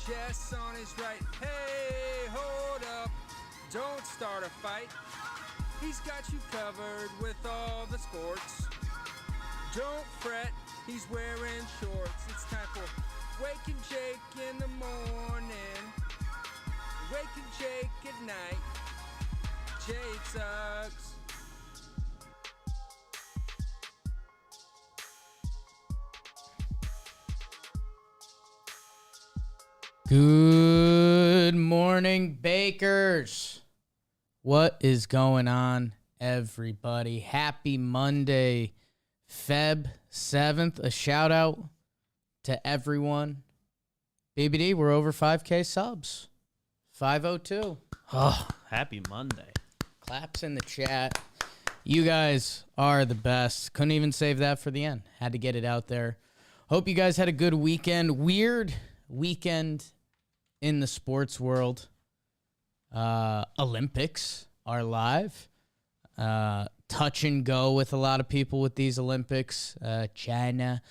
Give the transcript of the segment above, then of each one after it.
Jess on his right. Hey, hold up. Don't start a fight. He's got you covered with all the sports. Don't fret, he's wearing shorts. It's time for Waking Jake in the morning. Waking Jake at night. Jake sucks. Good morning, Bakers. What is going on, everybody? Happy Monday, Feb 7th. A shout out to everyone. BBD, we're over 5K subs. 502. Oh, happy Monday. Claps in the chat. You guys are the best. Couldn't even save that for the end. Had to get it out there. Hope you guys had a good weekend. Weird weekend in the sports world. Olympics are live. Touch and go with a lot of people with these Olympics. China.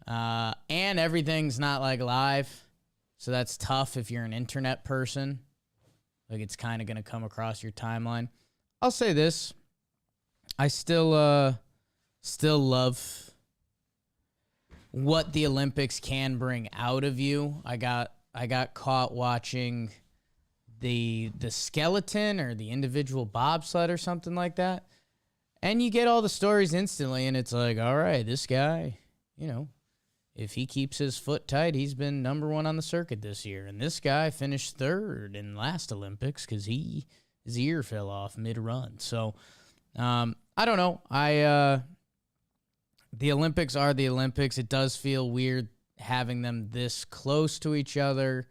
And everything's not like live. So that's tough if you're an internet person. Like it's kind of going to come across your timeline. I'll say this. I still love what the Olympics can bring out of you. I got caught watching the skeleton or the individual bobsled or something like that. And you get all the stories instantly, and it's like, all right, this guy, if he keeps his foot tight, he's been number one on the circuit this year. And this guy finished third in last Olympics because his ear fell off mid-run. So, I don't know. The Olympics are the Olympics. It does feel weird having them this close to each other,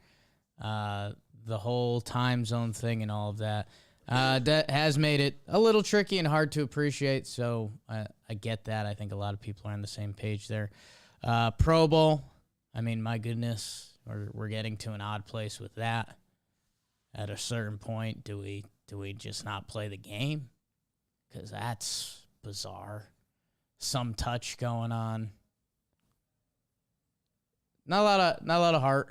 the whole time zone thing and all of that. That has made it a little tricky and hard to appreciate, so I get that. I think a lot of people are on the same page there. Pro Bowl, I mean, my goodness, we're getting to an odd place with that. At a certain point, do we just not play the game? Because that's bizarre. Some touch going on. Not a lot of heart.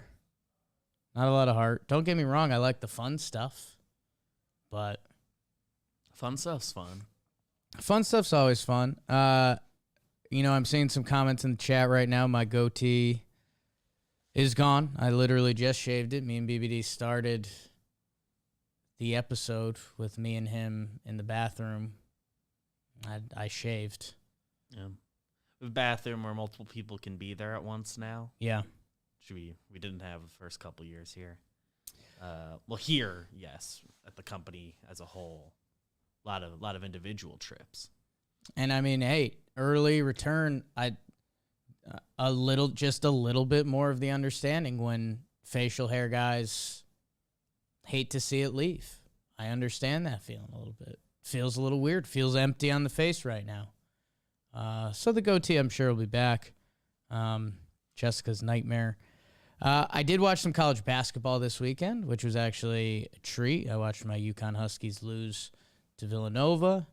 Not a lot of heart. Don't get me wrong, I like the fun stuff. But Fun stuff's fun. Fun stuff's always fun. I'm seeing some comments in the chat right now. My goatee is gone. I literally just shaved it. Me and BBD started the episode with me and him in the bathroom. I shaved. Yeah. The bathroom where multiple people can be there at once now. Yeah. We didn't have the first couple years here. Here, yes, at the company as a whole, a lot of individual trips. And I mean, hey, early return. A little bit more of the understanding when facial hair guys hate to see it leave. I understand that feeling a little bit. Feels a little weird. Feels empty on the face right now. So the goatee, I'm sure, will be back. Jessica's nightmare. I did watch some college basketball this weekend, which was actually a treat. I watched my UConn Huskies lose to Villanova.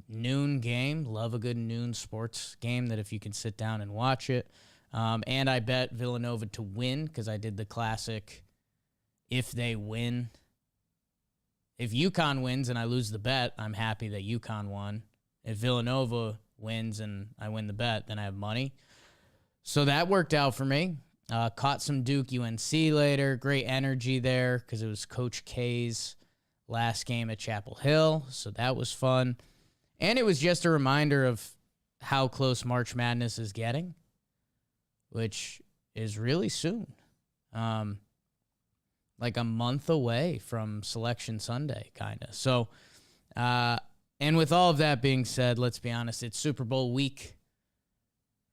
Noon game. Love a good noon sports game that if you can sit down and watch it. And I bet Villanova to win because I did the classic if they win. If UConn wins and I lose the bet, I'm happy that UConn won. If Villanova wins and I win the bet, then I have money. So that worked out for me. Caught some Duke UNC later. Great energy there because it was Coach K's last game at Chapel Hill. So that was fun. And it was just a reminder of how close March Madness is getting, which is really soon. Like a month away from Selection Sunday, kind of. So, and with all of that being said, let's be honest, it's Super Bowl week.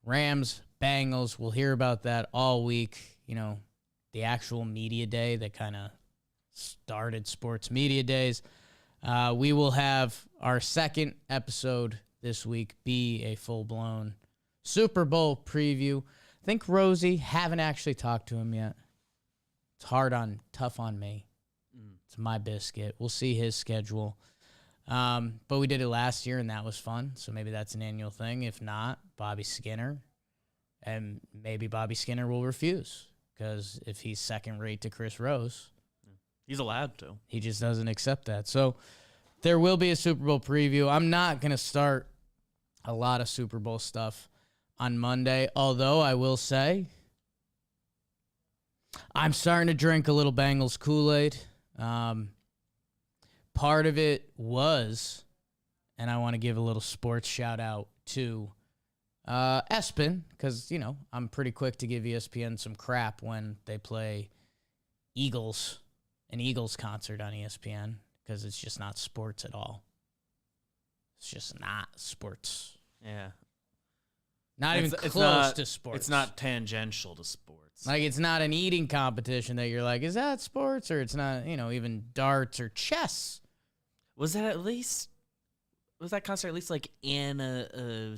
Rams, Bengals, we'll hear about that all week. The actual media day that kind of started sports media days. We will have our second episode this week be a full-blown Super Bowl preview. I think Rosie, haven't actually talked to him yet. It's tough on me. It's my biscuit. We'll see his schedule. But we did it last year, and that was fun. So maybe that's an annual thing. If not, Bobby Skinner. And maybe Bobby Skinner will refuse because if he's second rate to Chris Rose, He's allowed to. he just doesn't accept that. So there will be a Super Bowl preview. I'm not going to start a lot of Super Bowl stuff on Monday, although I will say I'm starting to drink a little Bengals Kool-Aid. Part of it was, and I want to give a little sports shout out to ESPN, because, you know, I'm pretty quick to give ESPN some crap when they play an Eagles concert on ESPN, because it's just not sports at all. It's just not sports. Yeah. Not even close to sports. It's not tangential to sports. Like, it's not an eating competition that you're like, is that sports? Or it's not, you know, even darts or chess. Was that concert at least like in a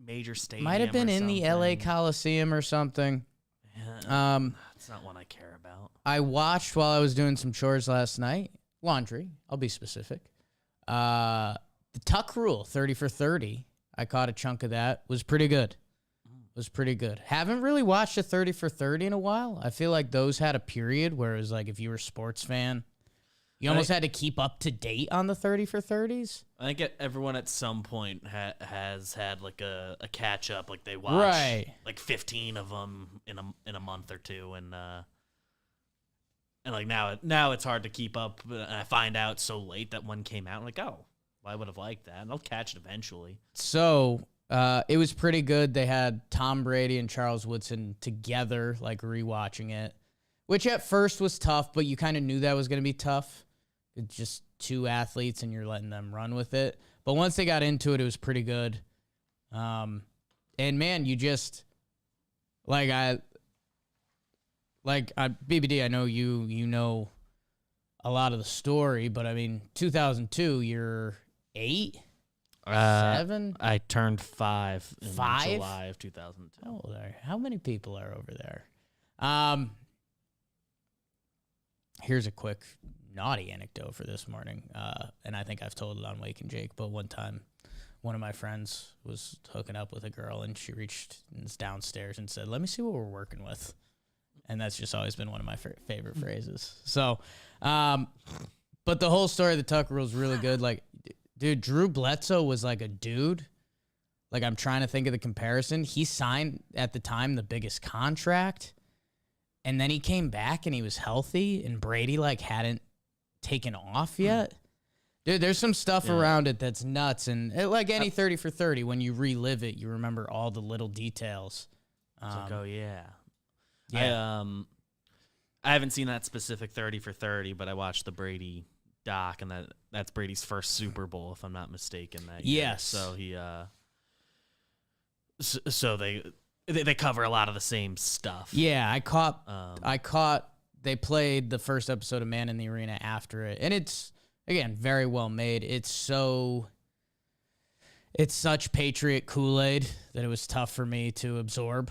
major stadium? Might have been or in the LA Coliseum or something. Yeah, that's not one I care about. I watched while I was doing some chores last night. Laundry, I'll be specific. The Tuck Rule, 30 for 30. I caught a chunk of that. Was pretty good. Haven't really watched a 30 for 30 in a while. I feel like those had a period where it was like if you were a sports fan, you almost had to keep up to date on the 30 for 30s. I think everyone at some point has had like a catch up, like they watch like 15 of them in a month or two, and like now it's hard to keep up. And I find out so late that one came out. I'm like, oh, well, I would have liked that, and I'll catch it eventually. So it was pretty good. They had Tom Brady and Charles Woodson together, like rewatching it, which at first was tough, but you kind of knew that was going to be tough. It's just two athletes and you're letting them run with it. But once they got into it, it was pretty good. And man, you just BBD, I know you know a lot of the story, but I mean, 2002, you're 8, 7. I turned 5 in 5? July of 2002. Oh, how many people are over there? Here's a quick naughty anecdote for this morning, and I think I've told it on Wake and Jake, but one time one of my friends was hooking up with a girl, and she reached downstairs and said, "Let me see what we're working with." And that's just always been one of my favorite phrases. So, but the whole story of the Tucker Rule is really good. Like, dude, Drew Bledsoe was like a dude. Like, I'm trying to think of the comparison. He signed, at the time, the biggest contract, and then he came back and he was healthy, and Brady, like, hadn't taken off yet. Dude, there's some stuff around it that's nuts, and like any 30 for 30, when you relive it, you remember all the little details. It's like, oh yeah. I haven't seen that specific 30 for 30, but I watched the Brady doc, and that's Brady's first Super Bowl, if I'm not mistaken. That year. Yes. So he so they cover a lot of the same stuff. Yeah, I caught. They played the first episode of Man in the Arena after it, and it's, again, very well made. It's such Patriot Kool-Aid that it was tough for me to absorb.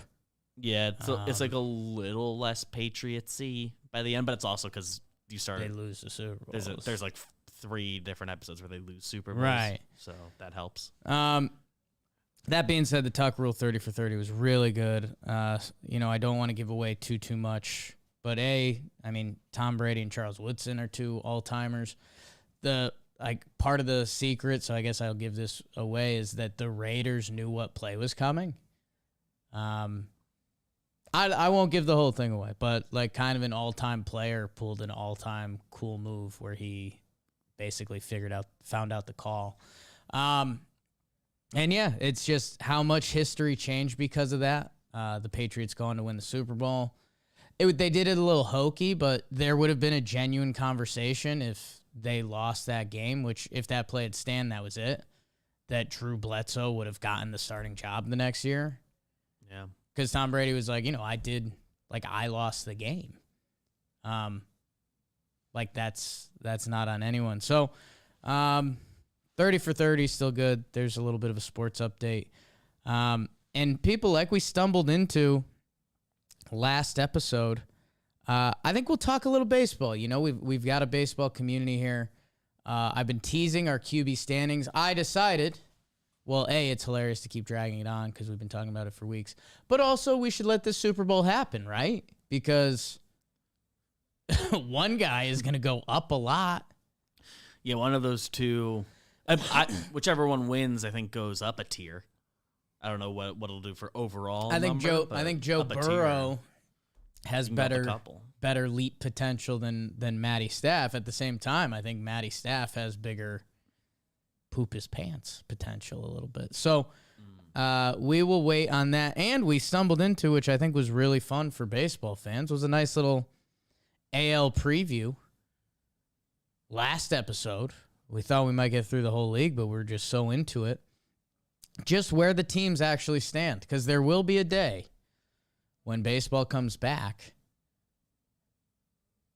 Yeah, it's like a little less Patriots-y by the end, but it's also because they lose the Super Bowl. There's like 3 different episodes where they lose Super Bowls, right? So that helps. That being said, the Tuck Rule 30 for 30 was really good. You know, I don't want to give away too much. But I mean, Tom Brady and Charles Woodson are 2 all-timers. Part of the secret, so I guess I'll give this away, is that the Raiders knew what play was coming. I won't give the whole thing away, but like kind of an all-time player pulled an all-time cool move where he basically found out the call. And yeah, it's just how much history changed because of that. The Patriots going to win the Super Bowl. They did it a little hokey, but there would have been a genuine conversation if they lost that game, which if that play had stand, that was it, that Drew Bledsoe would have gotten the starting job the next year. Yeah. Because Tom Brady was like, you know, I lost the game. Like that's not on anyone. So 30 for 30 is still good. There's a little bit of a sports update. And people, like we stumbled into last episode, I think we'll talk a little baseball. You know, we've got a baseball community here. I've been teasing our QB standings. I decided, well, A, it's hilarious to keep dragging it on because we've been talking about it for weeks, but also we should let this Super Bowl happen, right? because one guy is going to go up a lot. Yeah, one of those two, whichever one wins, I think goes up a tier. I don't know what it'll do for overall. I think Joe Burrow has better leap potential than Matty Staff. At the same time, I think Matty Staff has bigger poop his pants potential a little bit. So we will wait on that. And we stumbled into, which I think was really fun for baseball fans, was a nice little AL preview. Last episode, we thought we might get through the whole league, but we're just so into it. Just where the teams actually stand, because there will be a day when baseball comes back,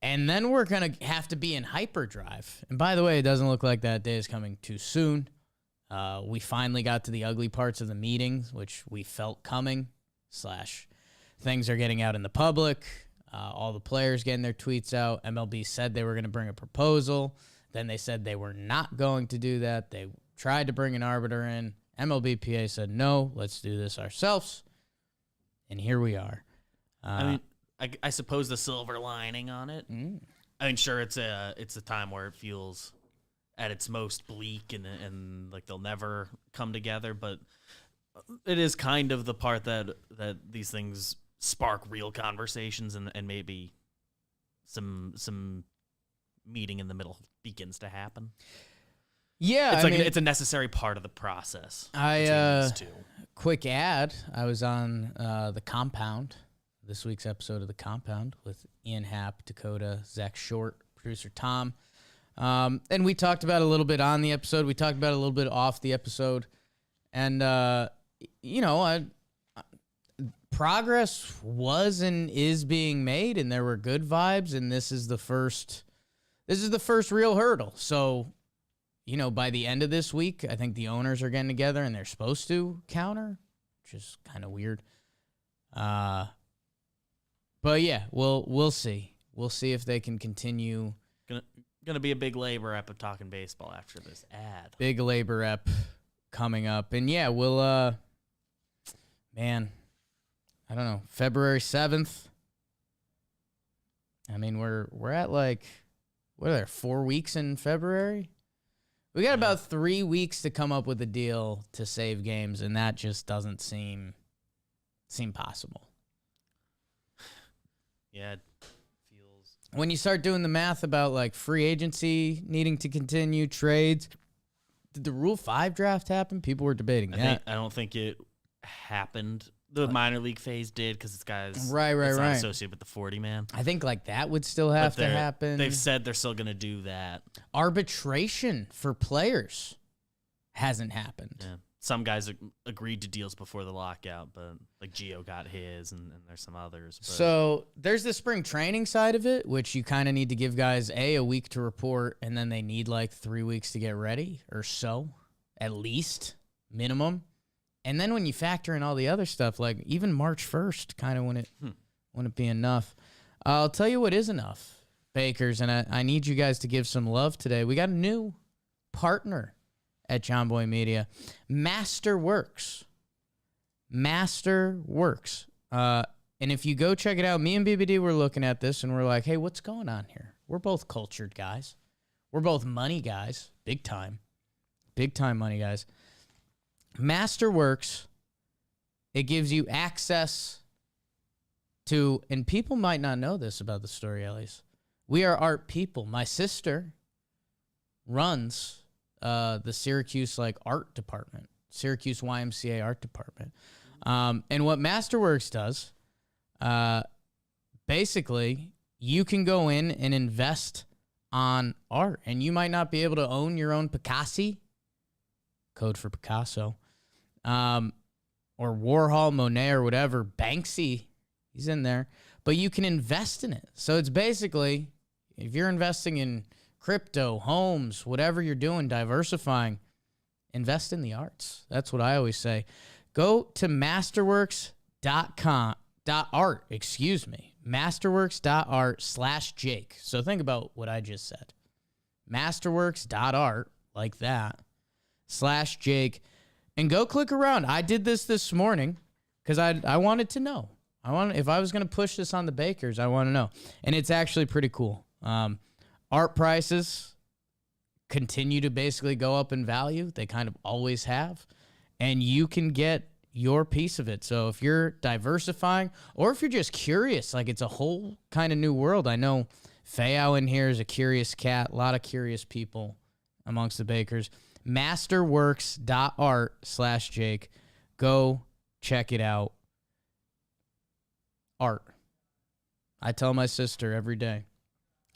and then we're going to have to be in hyperdrive. And by the way, it doesn't look like that day is coming too soon. We finally got to the ugly parts of the meetings, which we felt coming, / things are getting out in the public. All the players getting their tweets out. MLB said they were going to bring a proposal. Then they said they were not going to do that. They tried to bring an arbiter in. MLBPA said, no, let's do this ourselves. And here we are. I suppose the silver lining on it. I mean, sure, it's a time where it feels at its most bleak and like they'll never come together. But it is kind of the part that these things spark real conversations and maybe some meeting in the middle begins to happen. Yeah, it's a necessary part of the process. Quick ad. I was on The Compound, this week's episode of The Compound with Ian Happ, Dakota, Zach Short, producer Tom. And we talked about it a little bit on the episode. We talked about it a little bit off the episode. And, progress was and is being made, and there were good vibes, and this is the first real hurdle. So, by the end of this week, I think the owners are getting together and they're supposed to counter, which is kind of weird. But yeah, we'll see. We'll see if they can continue. Gonna be a big labor rep of talking baseball after this ad. Big labor rep coming up, and yeah, we'll. Man, I don't know. February 7th. I mean, we're at what are there? 4 weeks in February. We got about 3 weeks to come up with a deal to save games, and that just doesn't seem possible. Yeah, it feels. When you start doing the math about free agency needing to continue, trades, did the Rule 5 draft happen? People were debating that. I don't think it happened. The minor league phase did because it's guys right. not associated with the 40-man. I think that would still have to happen. They've said they're still going to do that. Arbitration for players hasn't happened. Yeah. Some guys agreed to deals before the lockout, but Gio got his, and there's some others. But. So there's the spring training side of it, which you kind of need to give guys a week to report, and then they need 3 weeks to get ready or so, at least minimum. And then when you factor in all the other stuff, even March 1st kind of wouldn't be enough. I'll tell you what is enough, Bakers, and I need you guys to give some love today. We got a new partner at JOMBOY Media, Masterworks. Masterworks. And if you go check it out, me and BBD were looking at this, and we're like, hey, what's going on here? We're both cultured guys. We're both money guys, big time. Big time money guys. Masterworks, it gives you access to, and people might not know this about the story, Ellies. We are art people. My sister runs the Syracuse art department, Syracuse YMCA art department. And what Masterworks does, basically, you can go in and invest on art, and you might not be able to own your own Picasso, code for Picasso, or Warhol, Monet, or whatever, Banksy, he's in there, but you can invest in it. So it's basically, if you're investing in crypto, homes, whatever you're doing, diversifying, invest in the arts. That's what I always say. Go to masterworks.art, masterworks.art/Jake. So think about what I just said. Masterworks.art, like that, /Jake, and go click around. I did this morning because I wanted to know. If I was going to push this on the Bakers, I want to know. And it's actually pretty cool. Art prices continue to basically go up in value. They kind of always have. And you can get your piece of it. So if you're diversifying or if you're just curious, like it's a whole kind of new world. I know Fayao in here is a curious cat. A lot of curious people amongst the Bakers. Masterworks.art/Jake. Go check it out. Art. I tell my sister every day.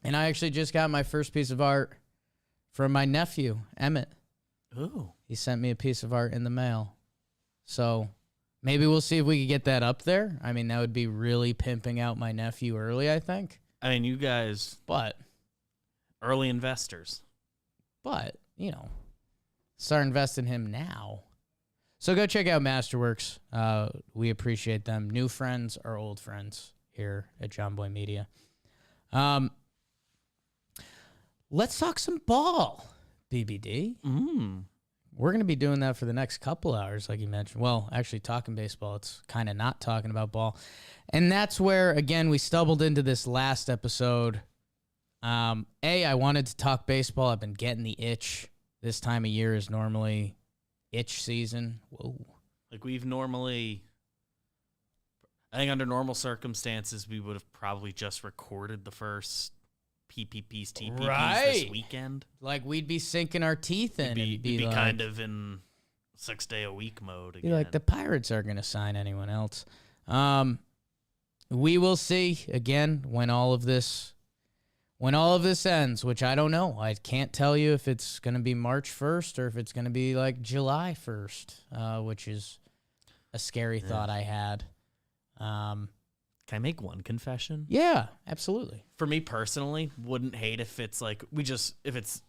And I actually just got my first piece of art from my nephew, Emmett. Ooh. He sent me a piece of art in the mail. So maybe we'll see if we can get that up there. I mean, that would be really pimping out my nephew early, I think. I mean, you guys, But, early investors. you know, start investing in him now. So go check out Masterworks. We appreciate them. New friends or old friends here at JOMBOY Media. Let's talk some ball, BBD. We're going to be doing that for the next couple hours, like you mentioned. Well, actually, talking baseball, it's kind of not talking about ball. And that's where, again, we stumbled into this last episode. I wanted to talk baseball. I've been getting the itch. This time of year is normally itch season. Whoa. Like we've normally, I think under normal circumstances, we would have probably just recorded the first PPPs, TPPs this weekend. Like we'd be sinking our teeth in. We'd be like, kind of in 6-day-a-week mode again. Like the Pirates aren't going to sign anyone else. We will see again when all of this ends, which I don't know. I can't tell you if it's going to be March 1st or if it's going to be like July 1st, which is a scary thought I had. Can I make one confession? Yeah, absolutely. For me personally, wouldn't hate if it's like if it's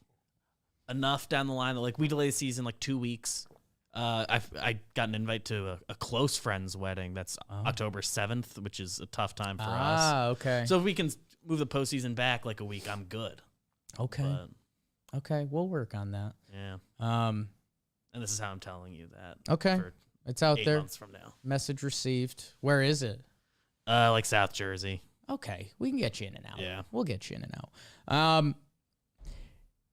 enough down the line that like we delay the season like 2 weeks. I got an invite to a close friend's wedding. That's October 7th, which is a tough time for us. Ah, okay. So if we can move the postseason back like a week, I'm good. Okay. But, okay, we'll work on that. yeah. And this is how I'm telling you that. Okay. For it's out 8 there. months from now. Message received. Where is it? Like South Jersey. Okay, we can get you in and out. Yeah. We'll get you in and out.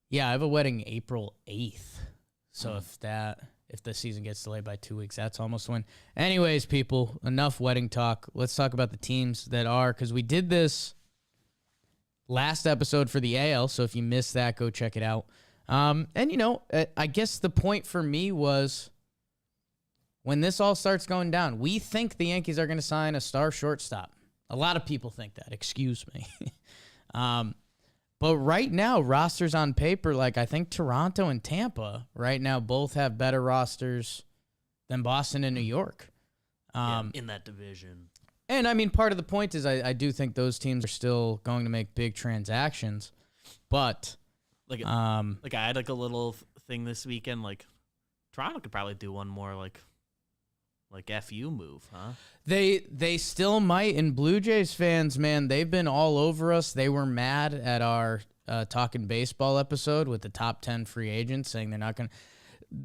Yeah, I have a wedding April 8th. So if the season gets delayed by 2 weeks, that's almost when. Anyways, people, enough wedding talk. Let's talk about the teams that are, because we did this last episode for the AL, so if you missed that, go check it out. And, I guess the point for me was when this all starts going down, we think the Yankees are going to sign a star shortstop. A lot of people think that. Excuse me. But right now, rosters on paper, like I think Toronto and Tampa right now both have better rosters than Boston and New York. In that division. And, I mean, part of the point is I do think those teams are still going to make big transactions. But, I had like a little thing this weekend. Like, Toronto could probably do one more, like FU move, huh? They still might. And Blue Jays fans, man, they've been all over us. They were mad at our Talking Baseball episode with the top 10 free agents saying they're not going to.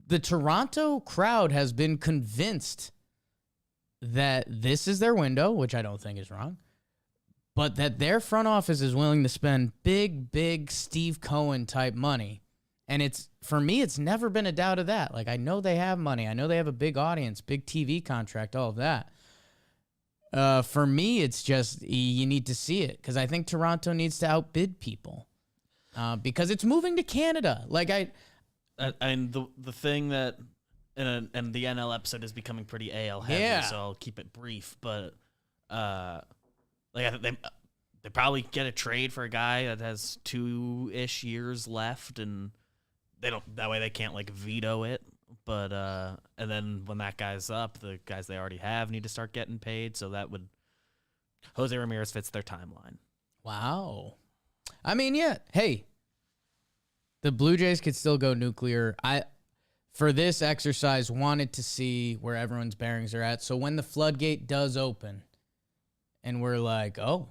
The Toronto crowd has been convinced that this is their window, which I don't think is wrong, but that their front office is willing to spend big Steve Cohen type money. And for me, it's never been a doubt of that. Like, I know they have money. I know they have a big audience, big TV contract, all of that. For me, it's just you need to see it because I think Toronto needs to outbid people because it's moving to Canada. Like, and the thing that and the NL episode is becoming pretty AL heavy, so I'll keep it brief. But they probably get a trade for a guy that has 2-ish years left, and that way they can't like veto it. But and then when that guy's up, the guys they already have need to start getting paid. So that would Jose Ramirez fits their timeline. Wow. I mean, yeah. Hey, the Blue Jays could still go nuclear. For this exercise, wanted to see where everyone's bearings are at. So when the floodgate does open, and we're like, oh.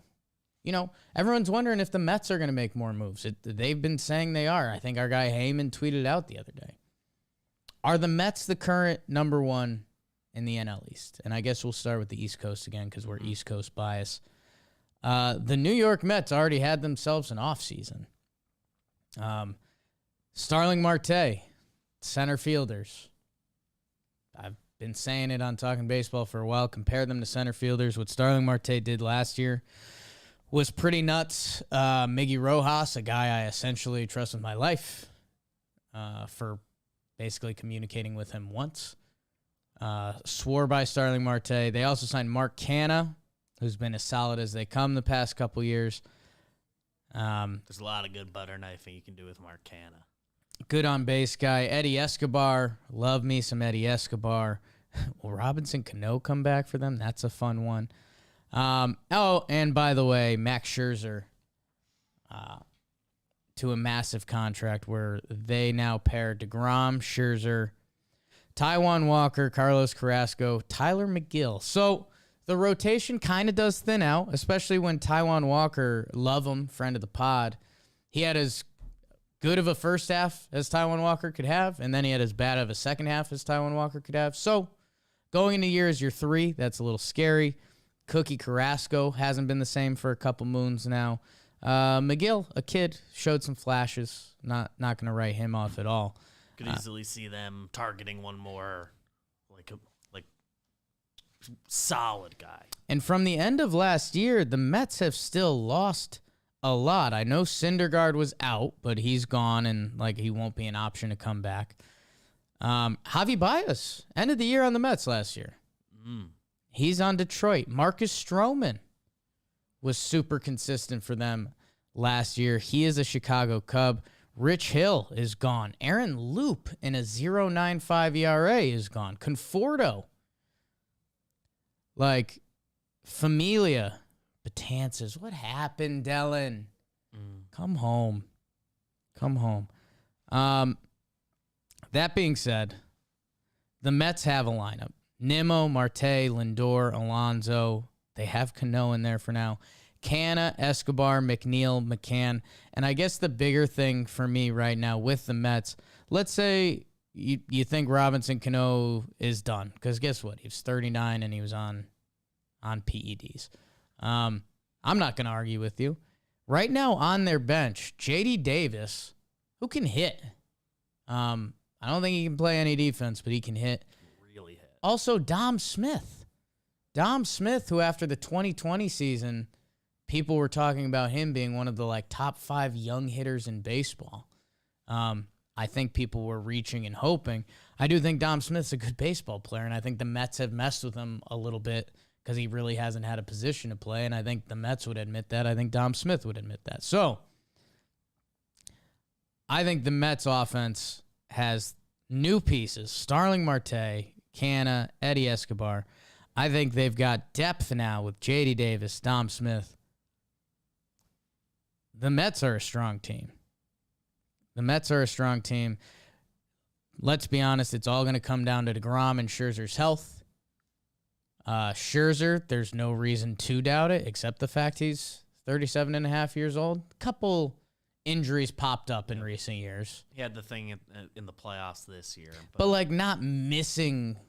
Everyone's wondering if the Mets are going to make more moves. They've been saying they are. I think our guy Heyman tweeted out the other day. Are the Mets the current number one in the NL East. And I guess we'll start with the East Coast again because we're East Coast bias. The New York Mets already had themselves an offseason. Starling Marte, center fielders. I've been saying it on Talking Baseball for a while. Compare them to center fielders. What Starling Marte did last year was pretty nuts. Miggy Rojas, a guy I essentially trust with my life for basically communicating with him once, swore by Starling Marte. They also signed Mark Canha, who's been as solid as they come the past couple years. There's a lot of good butter knifing you can do with Mark Canha. Good on base guy. Eddie Escobar. Love me some Eddie Escobar. Will Robinson Cano come back for them? That's a fun one. And by the way, Max Scherzer to a massive contract where they now pair DeGrom, Scherzer, Taijuan Walker, Carlos Carrasco, Tyler McGill. So the rotation kind of does thin out, especially when Taijuan Walker, love him, friend of the pod, he had as good of a first half as Taijuan Walker could have, and then he had as bad of a second half as Taijuan Walker could have. So going into year as your 3, that's a little scary. Cookie Carrasco hasn't been the same for a couple moons now. McGill, a kid, showed some flashes. Not going to write him off at all. Could easily see them targeting one more like solid guy. And from the end of last year, the Mets have still lost a lot. I know Syndergaard was out, but he's gone and he won't be an option to come back. Javi Baez ended the year on the Mets last year. He's on Detroit. Marcus Stroman was super consistent for them last year. He is a Chicago Cub. Rich Hill is gone. Aaron Loop in a 0.95 ERA is gone. Conforto. Familia. Betances. What happened, Dylan? Come home. That being said, the Mets have a lineup. Nimmo, Marte, Lindor, Alonso. They have Cano in there for now. Canha, Escobar, McNeil, McCann. And I guess the bigger thing for me right now with the Mets, let's say you think Robinson Cano is done. Because guess what? He was 39 and he was on PEDs. I'm not going to argue with you. Right now on their bench, J.D. Davis, who can hit. I don't think he can play any defense, but he can hit. Really hit. Also, Dom Smith. Dom Smith, who after the 2020 season, people were talking about him being one of the top 5 young hitters in baseball. I think people were reaching and hoping. I do think Dom Smith's a good baseball player, and I think the Mets have messed with him a little bit because he really hasn't had a position to play, and I think the Mets would admit that. I think Dom Smith would admit that. So, I think the Mets offense has new pieces. Starling Marte, Canha, Eddie Escobar. I think they've got depth now with J.D. Davis, Dom Smith. The Mets are a strong team. Let's be honest, it's all going to come down to DeGrom and Scherzer's health. Scherzer, there's no reason to doubt it, except the fact he's 37 and a half years old. A couple injuries popped up in recent years. He had the thing in the playoffs this year. But not missing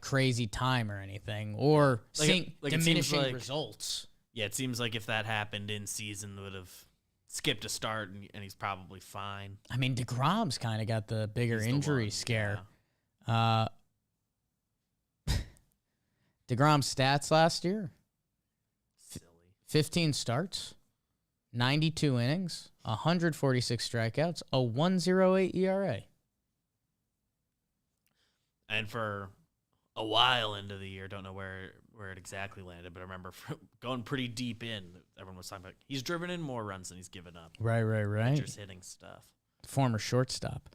crazy time or anything, or seeing diminishing results. Yeah, it seems like if that happened in season, would have skipped a start, and he's probably fine. I mean, DeGrom's kind of got the bigger injury scare. Yeah. DeGrom's stats last year: Silly. 15 starts, 92 innings, 146 strikeouts, a 1.08 ERA. And for a while into the year, don't know where it exactly landed, but I remember going pretty deep in. Everyone was talking about he's driven in more runs than he's given up. Right. Just hitting stuff. Former shortstop.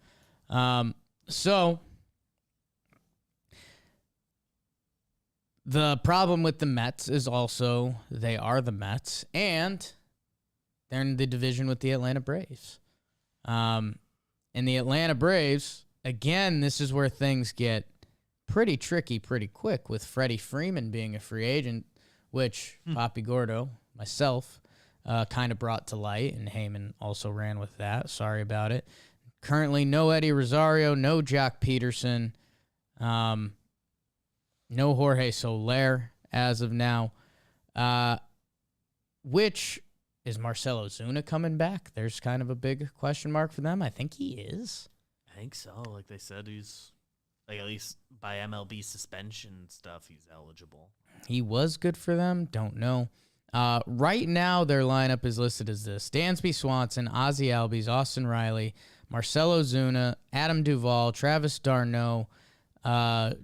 So the problem with the Mets is also they are the Mets, and they're in the division with the Atlanta Braves. And the Atlanta Braves, again, this is where things get pretty tricky pretty quick with Freddie Freeman being a free agent, which Papi Gordo, myself, kind of brought to light, and Heyman also ran with that. Sorry about it. Currently, no Eddie Rosario, no Jock Peterson. No Jorge Soler as of now. Which is Marcell Ozuna coming back? There's kind of a big question mark for them. I think he is. I think so. Like they said, he's like at least by MLB suspension stuff, he's eligible. He was good for them. Don't know. Right now, their lineup is listed as this: Dansby Swanson, Ozzie Albies, Austin Riley, Marcell Ozuna, Adam Duvall, Travis d'Arnaud,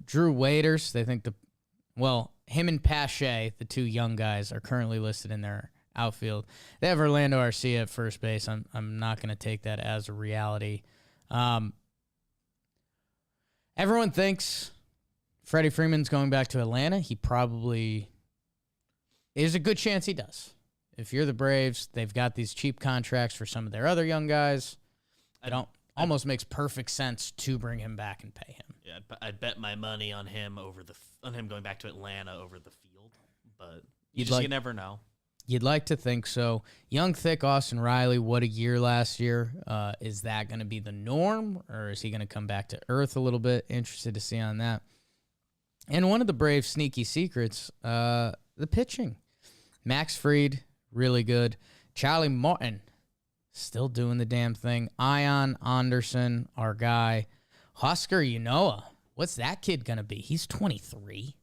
Drew Waiters. They think him and Pache, the two young guys, are currently listed in their outfield. They have Orlando Arcia at first base. I'm not going to take that as a reality. Everyone thinks Freddie Freeman's going back to Atlanta. He probably is. A good chance he does. If you're the Braves, they've got these cheap contracts for some of their other young guys. Almost makes perfect sense to bring him back and pay him. Yeah, I'd bet my money on him on him going back to Atlanta over the field, but you never know. You'd like to think so. Young, thick Austin Riley, what a year last year. Is that going to be the norm, or is he going to come back to earth a little bit? Interested to see on that. And one of the Braves' sneaky secrets, the pitching. Max Fried, really good. Charlie Martin, still doing the damn thing. Ion Anderson, our guy. Husker Ynoa, what's that kid going to be? He's 23.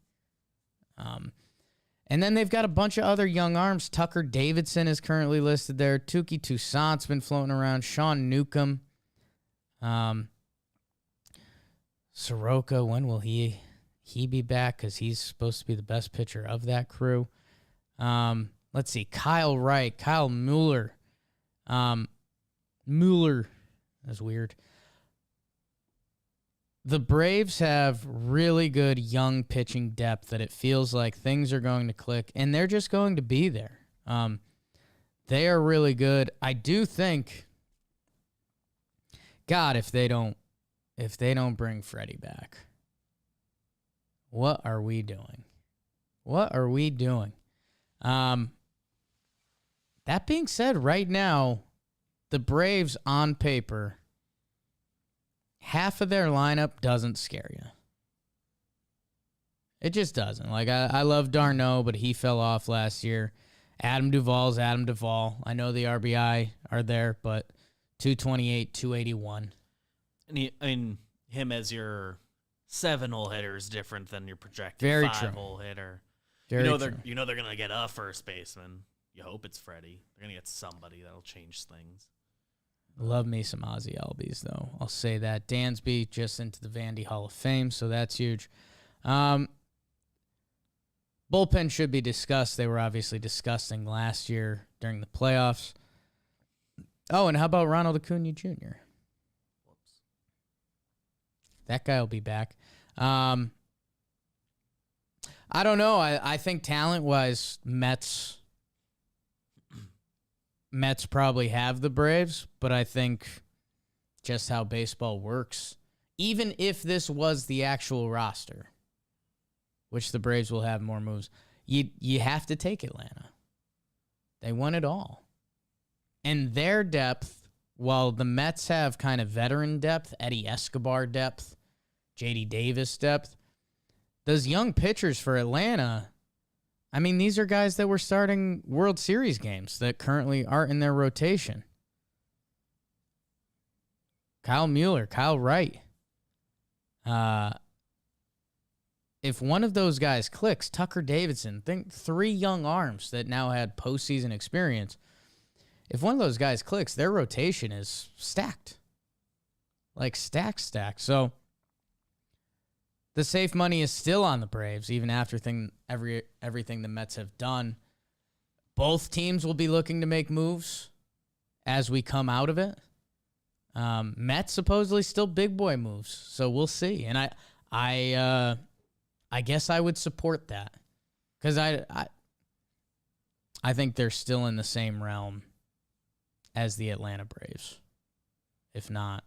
And then they've got a bunch of other young arms. Tucker Davidson is currently listed there. Tuki Toussaint's been floating around. Sean Newcomb. Soroka, when will he be back? Because he's supposed to be the best pitcher of that crew. Let's see. Kyle Wright. Kyle Mueller. Mueller. That's weird. The Braves have really good young pitching depth that it feels like things are going to click, and they're just going to be there. They are really good. I do think, God, if they don't bring Freddie back, what are we doing? What are we doing? That being said, right now, the Braves on paper, half of their lineup doesn't scare you. It just doesn't. Like, I love d'Arnaud, but he fell off last year. Adam Duvall's Adam Duvall. I know the RBI are there, but 228, 281. And him as your 7-hole hitter is different than your projected Very 5-hole hitter. Very true. They're gonna get a first baseman. You hope it's Freddie. They're gonna get somebody that'll change things. Love me some Ozzie Albies, though. I'll say that. Dansby just into the Vandy Hall of Fame, so that's huge. Bullpen should be discussed. They were obviously disgusting last year during the playoffs. Oh, and how about Ronald Acuna Jr.? Whoops. That guy will be back. I don't know. I think talent-wise, Mets probably have the Braves, but I think just how baseball works, even if this was the actual roster, which the Braves will have more moves, you have to take Atlanta. They won it all. And their depth, while the Mets have kind of veteran depth, Eddie Escobar depth, J.D. Davis depth, those young pitchers for Atlanta, I mean, these are guys that were starting World Series games that currently aren't in their rotation. Kyle Mueller, Kyle Wright. If one of those guys clicks, Tucker Davidson, think 3 young arms that now had postseason experience. If one of those guys clicks, their rotation is stacked. Like stacked. So the safe money is still on the Braves, even after everything the Mets have done. Both teams will be looking to make moves as we come out of it. Mets supposedly still big boy moves, so we'll see. And I guess I would support that because I think they're still in the same realm as the Atlanta Braves, if not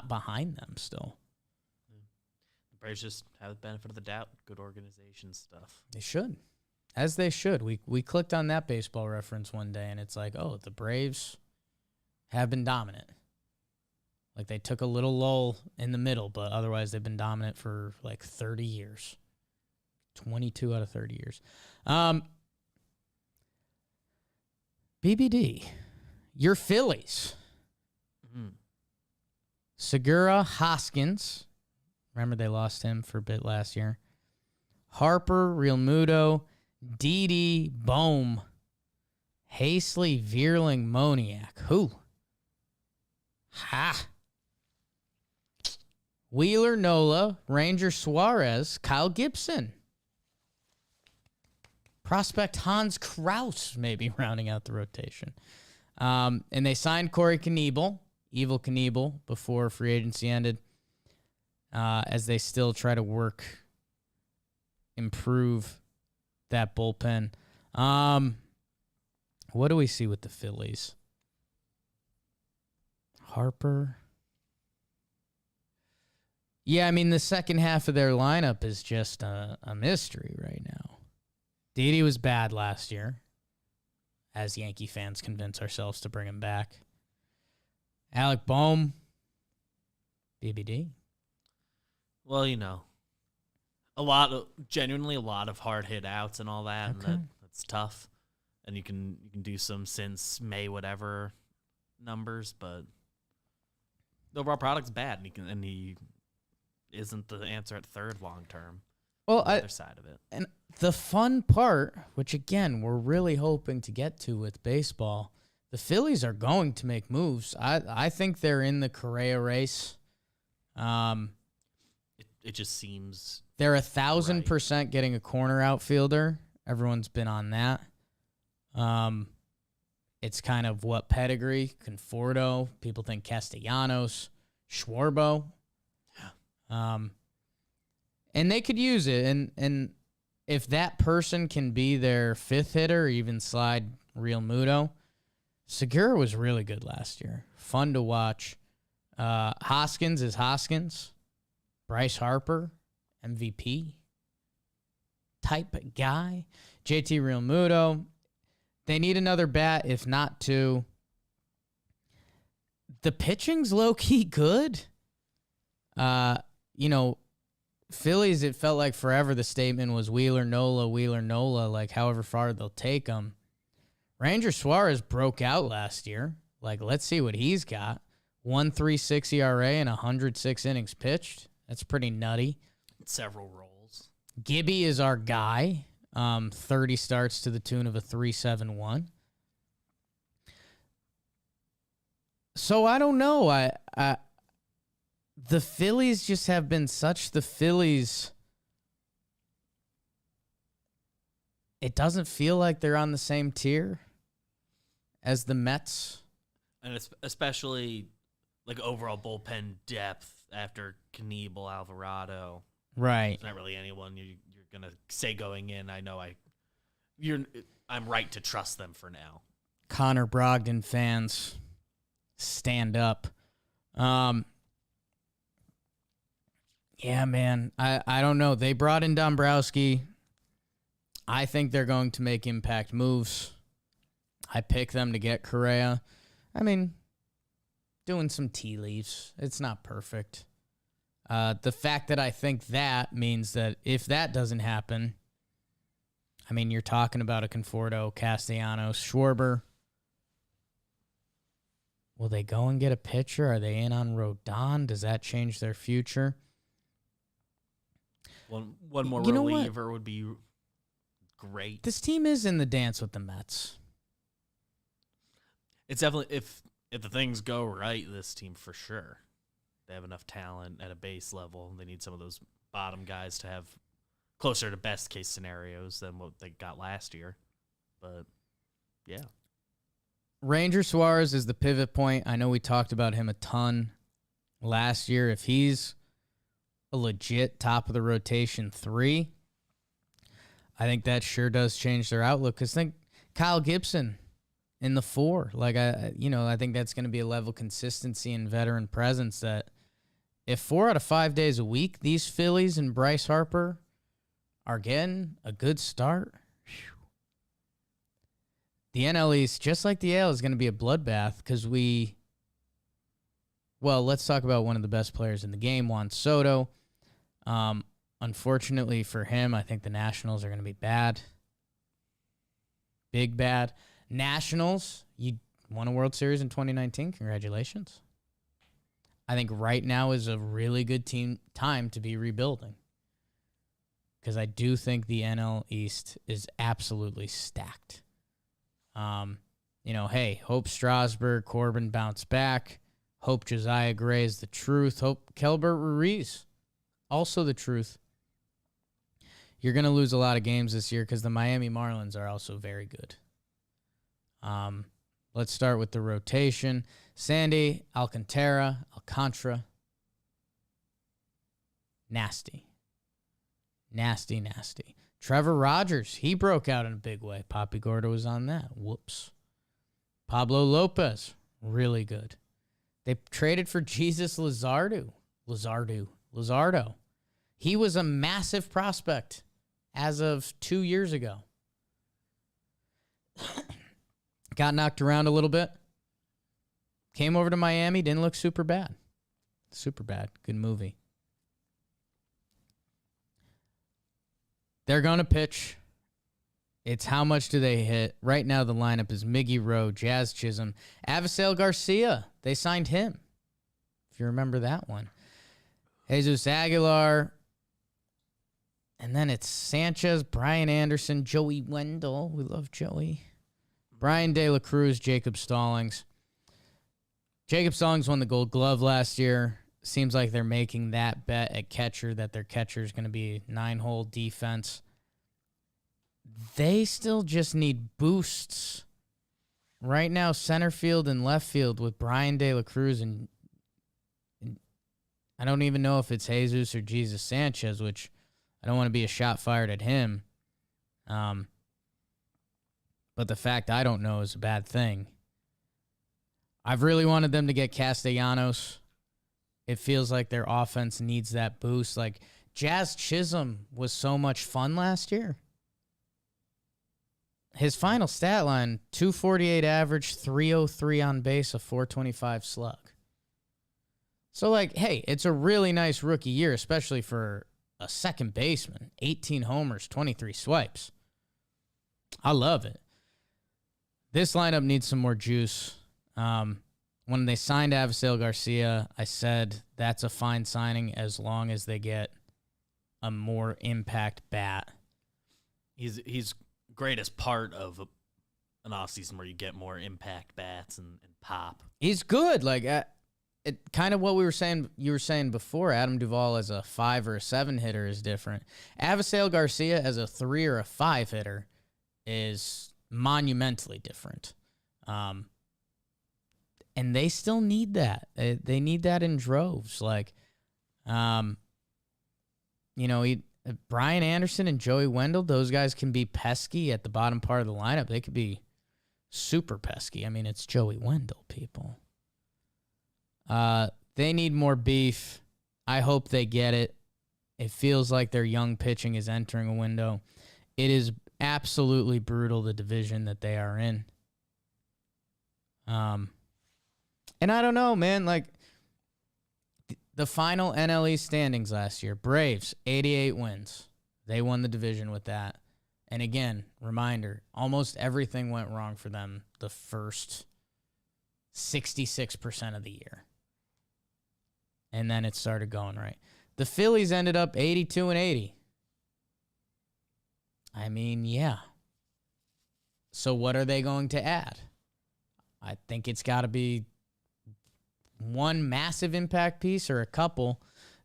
behind them still. Braves just have the benefit of the doubt. Good organization stuff. They should. As they should. We clicked on that baseball reference one day, and it's like, oh, the Braves have been dominant. Like, they took a little lull in the middle, but otherwise they've been dominant for, like, 30 years. 22 out of 30 years. BBD, your Phillies. Segura, Hoskins. Remember they lost him for a bit last year. Harper, Real Muto, Didi, Bohm, Hastley, Vierling, Moniak. Who? Ha! Wheeler, Nola, Ranger Suarez, Kyle Gibson. Prospect Hans Kraus maybe rounding out the rotation. And they signed Corey Knievel, Evil Knievel, before free agency ended, as they still try to improve that bullpen. What do we see with the Phillies? Harper. Yeah, I mean, the second half of their lineup is just a mystery right now. Didi was bad last year, as Yankee fans convince ourselves to bring him back. Alec Bohm, BBD. Well, genuinely a lot of hard hit outs and all that, Okay. and that's tough. And you can do some since May whatever numbers, but the overall product's bad, and he isn't the answer at third long term. Well, the other side of it. And the fun part, which again we're really hoping to get to with baseball, the Phillies are going to make moves. I think they're in the Correa race. It just seems They're 1,000% getting a corner outfielder. Everyone's been on that. It's kind of what pedigree, Conforto. People think Castellanos, Schwarbo. And they could use it. And if that person can be their fifth hitter or even slide Real Muto, Segura was really good last year. Fun to watch. Hoskins is Hoskins. Bryce Harper, MVP type guy. JT Real Muto. They need another bat, if not two. The pitching's low-key good. Phillies, it felt like forever the statement was Wheeler, Nola, like however far they'll take them. Ranger Suarez broke out last year. Like, let's see what he's got. 1.36 ERA and 106 innings pitched. That's pretty nutty. several roles. Gibby is our guy. 30 starts to the tune of a 3.71. So I don't know. The Phillies just have been such the Phillies. It doesn't feel like they're on the same tier as the Mets. And it's especially like overall bullpen depth after Knievel, Alvarado. Right. There's not really anyone you're going to say going in. I know I'm right to trust them for now. Connor Brogdon fans, stand up. Yeah, man. I don't know. They brought in Dombrowski. I think they're going to make impact moves. I pick them to get Correa. I mean, doing some tea leaves. It's not perfect. The fact that I think that means that if that doesn't happen, I mean, you're talking about a Conforto, Castellanos, Schwarber. Will they go and get a pitcher? Are they in on Rodon? Does that change their future? One more You know what? reliever would be great. This team is in the dance with the Mets. It's definitely if the things go right, this team for sure. They have enough talent at a base level. They need some of those bottom guys to have closer to best case scenarios than what they got last year. But yeah. Ranger Suarez is the pivot point. I know we talked about him a ton last year. If he's a legit top of the rotation 3, I think that sure does change their outlook. Because think Kyle Gibson in the 4. Like, I think that's going to be a level of consistency and veteran presence that if 4 out of 5 days a week, these Phillies and Bryce Harper are getting a good start, the NL East, just like the AL, is going to be a bloodbath because let's talk about one of the best players in the game, Juan Soto. Unfortunately for him, I think the Nationals are going to be bad. Big bad. Nationals, you won a World Series in 2019. Congratulations. I think right now is a really good time to be rebuilding. Because I do think the NL East is absolutely stacked. Hey, hope Strasburg, Corbin bounce back. Hope Josiah Gray is the truth. Hope Kelbert Ruiz, also the truth. You're going to lose a lot of games this year because the Miami Marlins are also very good. Let's start with the rotation. Sandy, Alcantara. Nasty. Trevor Rogers, he broke out in a big way. Poppy Gordo was on that. Whoops. Pablo Lopez, really good. They traded for Jesus Luzardo. He was a massive prospect as of 2 years ago. Got knocked around a little bit. Came over to Miami, didn't look super bad. Good movie. They're going to pitch. It's how much do they hit. Right now the lineup is Miggy Rowe, Jazz Chisholm, Avisail Garcia. They signed him, if you remember that one. Jesus Aguilar. And then it's Sanchez, Brian Anderson, Joey Wendell. We love Joey. Brian De La Cruz, Jacob Stallings. Jacob Stallings won the Gold Glove last year. Seems like they're making that bet at catcher, that their catcher is going to be 9-hole defense. They still just need boosts. Right now, center field and left field with Brian De La Cruz, and I don't even know if it's Jesus or Jesus Sanchez, which I don't want to be a shot fired at him. But the fact I don't know is a bad thing. I've really wanted them to get Castellanos. It feels like their offense needs that boost. Like, Jazz Chisholm was so much fun last year. His final stat line, 248 average, 303 on base, a 425 slug. So, like, hey, it's a really nice rookie year, especially for a second baseman. 18 homers, 23 swipes. I love it. This lineup needs some more juice. When they signed Avisail Garcia, I said that's a fine signing as long as they get a more impact bat. He's great as part of an offseason where you get more impact bats and pop. He's good. Like, it kind of what you were saying before, Adam Duvall as a 5 or a 7 hitter is different. Avisail Garcia as a 3 or a 5 hitter is monumentally different. And they still need that. They need that in droves. Like, Brian Anderson and Joey Wendell, those guys can be pesky at the bottom part of the lineup. They could be super pesky. I mean, it's Joey Wendell, people. They need more beef. I hope they get it. It feels like their young pitching is entering a window. It is absolutely brutal, the division that they are in. And I don't know, man, like, the final NL East standings last year, Braves, 88 wins. They won the division with that. And again, reminder, almost everything went wrong for them the first 66% of the year. And then it started going right. The Phillies ended up 82-80. I mean, yeah. So what are they going to add? I think it's got to be one massive impact piece or a couple.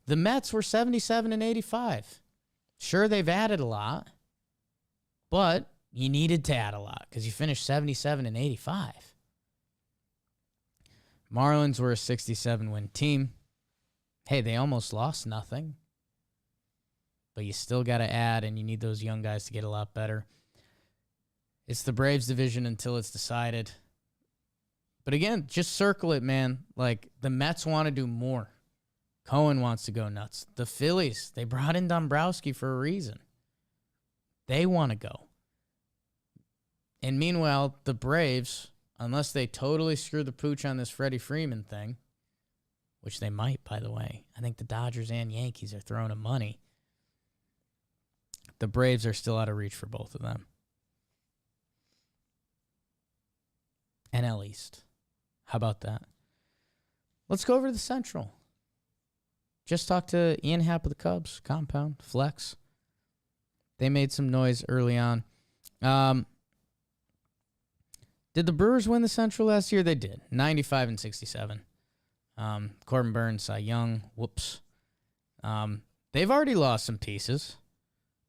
The Mets were 77-85. Sure, they've added a lot, but you needed to add a lot because you finished 77-85. Marlins were a 67-win team. Hey, they almost lost nothing, but you still got to add, and you need those young guys to get a lot better. It's the Braves division until it's decided. But again, just circle it, man. Like, the Mets want to do more. Cohen wants to go nuts. The Phillies, they brought in Dombrowski for a reason. They want to go. And meanwhile, the Braves, unless they totally screw the pooch on this Freddie Freeman thing, which they might, by the way. I think the Dodgers and Yankees are throwing them money. the Braves are still out of reach for both of them. NL East. How about that? Let's go over to the Central. Just talked to Ian Happ of the Cubs, compound, flex. They made some noise early on. Did the Brewers win the Central last year? They did. 95-67. Corbin Burns, Cy Young. Whoops. They've already lost some pieces.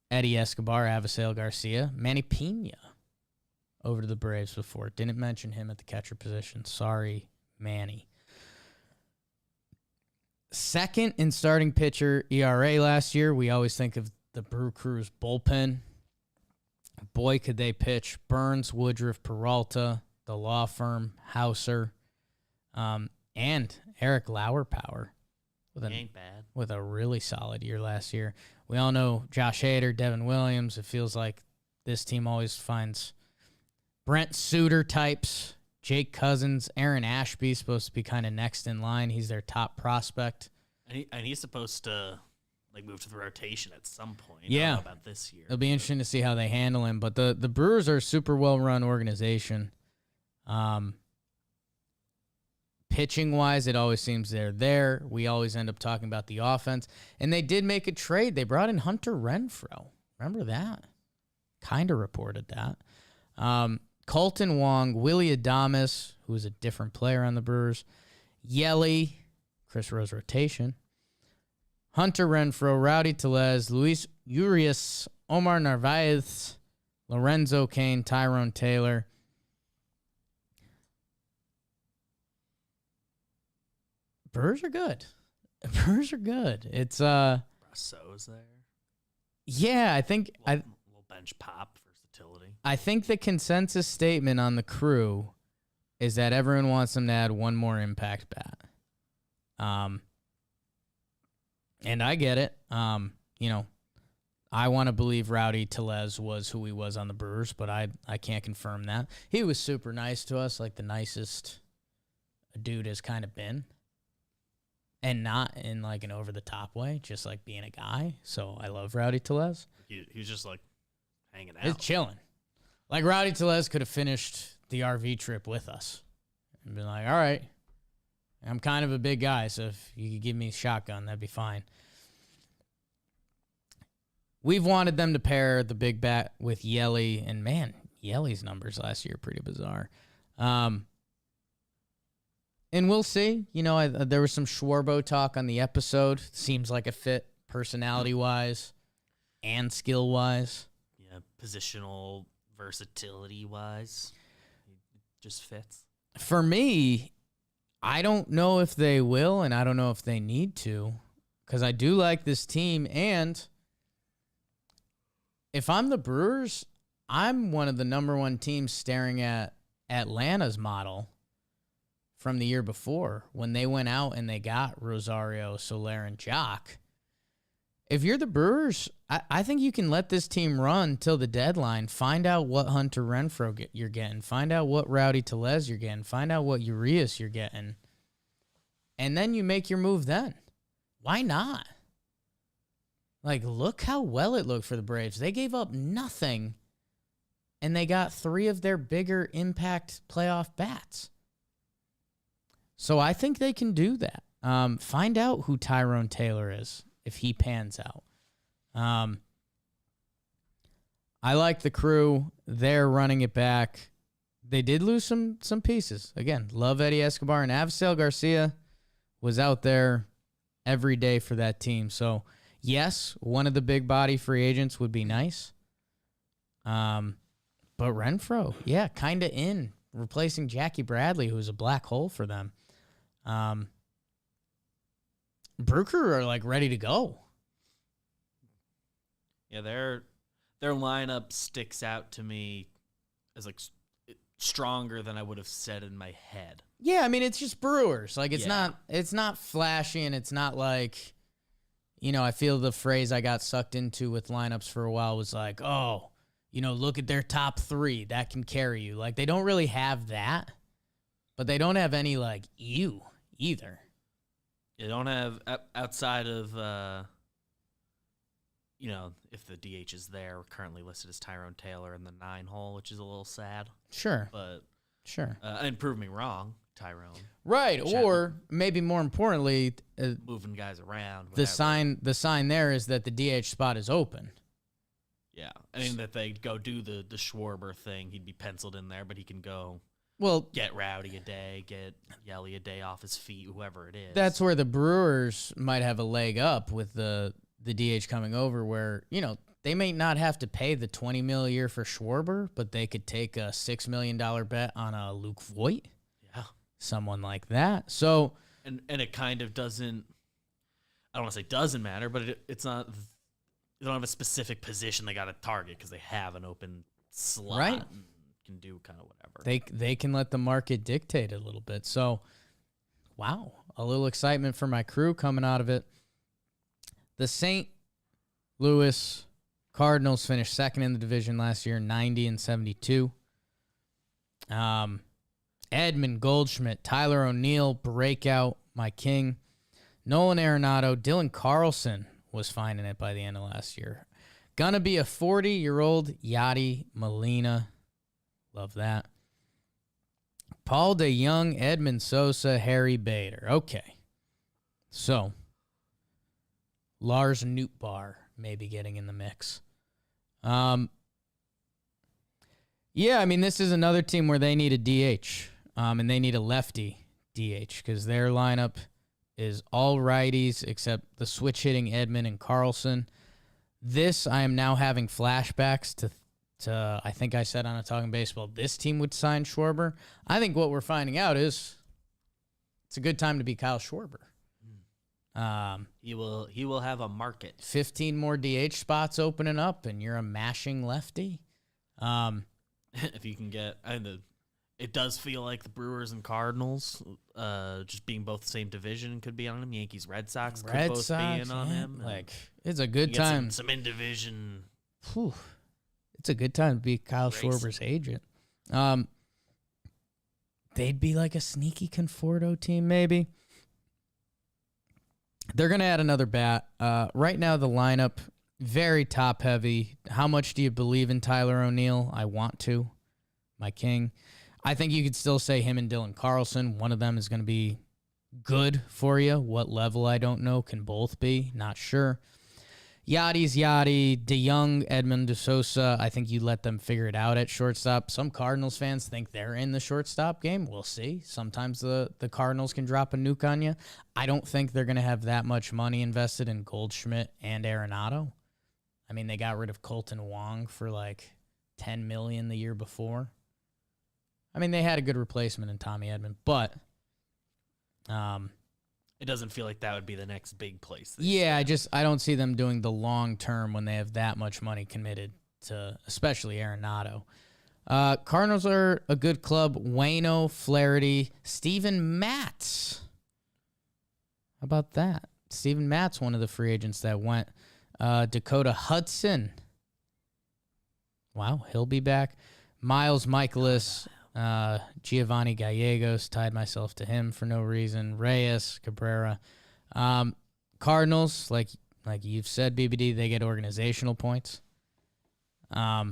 Eddie Escobar, Avisail Garcia, Manny Pena over to the Braves before. Didn't mention him at the catcher position. Sorry, Manny. Second in starting pitcher ERA last year. We always think of the Brew Crew's bullpen. Boy, could they pitch. Burns, Woodruff, Peralta, the law firm, Hauser, and Eric Lauer Power Ain't bad. with a really solid year last year. We all know Josh Hader, Devin Williams. It feels like this team always finds Brent Suter types, Jake Cousins, Aaron Ashby supposed to be kind of next in line. He's their top prospect. And he's supposed to move to the rotation at some point. Yeah. I don't know about this year. It'll be interesting to see how they handle him. But the Brewers are a super well-run organization. Pitching-wise, it always seems they're there. We always end up talking about the offense. And they did make a trade. They brought in Hunter Renfroe. Remember that? Kind of reported that. Colton Wong, Willie Adames, who is a different player on the Brewers, Yelly, Chris Rose rotation, Hunter Renfroe, Rowdy Tellez, Luis Urias, Omar Narvaez, Lorenzo Cain, Tyrone Taylor. Brewers are good. Brewers are good. It's Brosseau's there. yeah, I think Little bench pop versatility. I think the consensus statement on the Crew is that everyone wants them to add one more impact bat. And I get it. I want to believe Rowdy Tellez was who he was on the Brewers, but I can't confirm that. He was super nice to us, like the nicest a dude has kind of been. And not in like an over-the-top way, just like being a guy. So I love Rowdy Tellez. He was just like hanging out. He's chilling. Like Rowdy Tellez could have finished the RV trip with us and been like, all right, I'm kind of a big guy, so if you could give me a shotgun, that'd be fine. We've wanted them to pair the big bat with Yelly, and man, Yelly's numbers last year are pretty bizarre. And we'll see. There was some Schwarbo talk on the episode. Seems like a fit personality-wise and skill-wise. Yeah, positional versatility-wise. It just fits. For me, I don't know if they will, and I don't know if they need to, because I do like this team. And if I'm the Brewers, I'm one of the number one teams staring at Atlanta's model from the year before when they went out and they got Rosario, Soler, and Jock. If you're the Brewers, I think you can let this team run till the deadline. Find out what Hunter Renfroe you're getting. Find out what Rowdy Tellez you're getting. Find out what Urias you're getting. And then you make your move then. Why not? Like, look how well it looked for the Braves. They gave up nothing, and they got 3 of their bigger impact playoff bats. So I think they can do that. Find out who Tyrone Taylor is if he pans out. I like the Crew. They're running it back. They did lose some pieces. Again, love Eddie Escobar, and Avisail Garcia was out there every day for that team. So, yes, one of the big body free agents would be nice. But Renfroe, yeah, kind of in, replacing Jackie Bradley, who's a black hole for them. Brew Crew are like ready to go. Yeah, their lineup sticks out to me as like stronger than I would have said in my head. Yeah, I mean it's just Brewers. Like it's not flashy, and it's not like, I feel the phrase I got sucked into with lineups for a while was like, oh, look at their top 3 that can carry you. Like they don't really have that, but they don't have any like you either. You don't have outside of if the DH is there, currently listed as Tyrone Taylor in the 9 hole, which is a little sad. Sure. But Sure. And prove me wrong, Tyrone. Right, or maybe more importantly, moving guys around. The sign there is that the DH spot is open. Yeah, I mean that they go do the Schwarber thing. He'd be penciled in there, but he can go. Well, get Rowdy a day, get Yelly a day off his feet, whoever it is. That's where the Brewers might have a leg up with the DH coming over, where they may not have to pay the $20 million a year for Schwarber, but they could take a $6 million bet on a Luke Voit. Yeah, someone like that. So and it kind of doesn't. I don't want to say doesn't matter, but it's not. They don't have a specific position they got to target because they have an open slot. Right. And can do kind of whatever. They can let the market dictate a little bit. So, wow, a little excitement for my crew coming out of it. The St. Louis Cardinals finished second in the division last year, 90-72. Edmund Goldschmidt, Tyler O'Neill, breakout, my king. Nolan Arenado, Dylan Carlson was finding it by the end of last year. Gonna be a 40-year-old Yadi Molina. Love that. Paul DeYoung, Edmund Sosa, Harry Bader. Okay. So, Lars Nootbaar may be getting in the mix. Yeah, I mean, this is another team where they need a DH, and they need a lefty DH because their lineup is all righties except the switch-hitting Edmund and Carlson. This, I am now having flashbacks to I think I said on a Talking Baseball, this team would sign Schwarber. I think what we're finding out is it's a good time to be Kyle Schwarber. He will have a market. 15 more DH spots opening up, and you're a mashing lefty. If you can get, it does feel like the Brewers and Cardinals, just being both the same division, could be on him. Yankees, Red Sox could both be in on him. Like, it's a good time. Some in division. It's a good time to be Kyle Schwarber's agent. They'd be like a sneaky Conforto team, maybe. They're going to add another bat. Right now, the lineup, very top-heavy. How much do you believe in Tyler O'Neill? I want to. My king. I think you could still say him and Dylan Carlson. One of them is going to be good for you. What level, I don't know. Can both be. Not sure. Yadi's Yadi. DeYoung, Edmund DeSosa. I think you let them figure it out at shortstop. Some Cardinals fans think they're in the shortstop game. We'll see. Sometimes the Cardinals can drop a nuke on you. I don't think they're going to have that much money invested in Goldschmidt and Arenado. I mean, they got rid of Colton Wong for like $10 million the year before. I mean, they had a good replacement in Tommy Edman, but it doesn't feel like that would be the next big place. Yeah, I don't see them doing the long term when they have that much money committed to, especially Arenado. Cardinals are a good club. Waino, Flaherty, Steven Matz. How about that? Steven Matz, one of the free agents that went. Dakota Hudson. Wow, he'll be back. Miles Michaelis. Giovanni Gallegos, tied myself to him for no reason. Reyes, Cabrera. Cardinals, like you've said, BBD, they get organizational points. Yeah,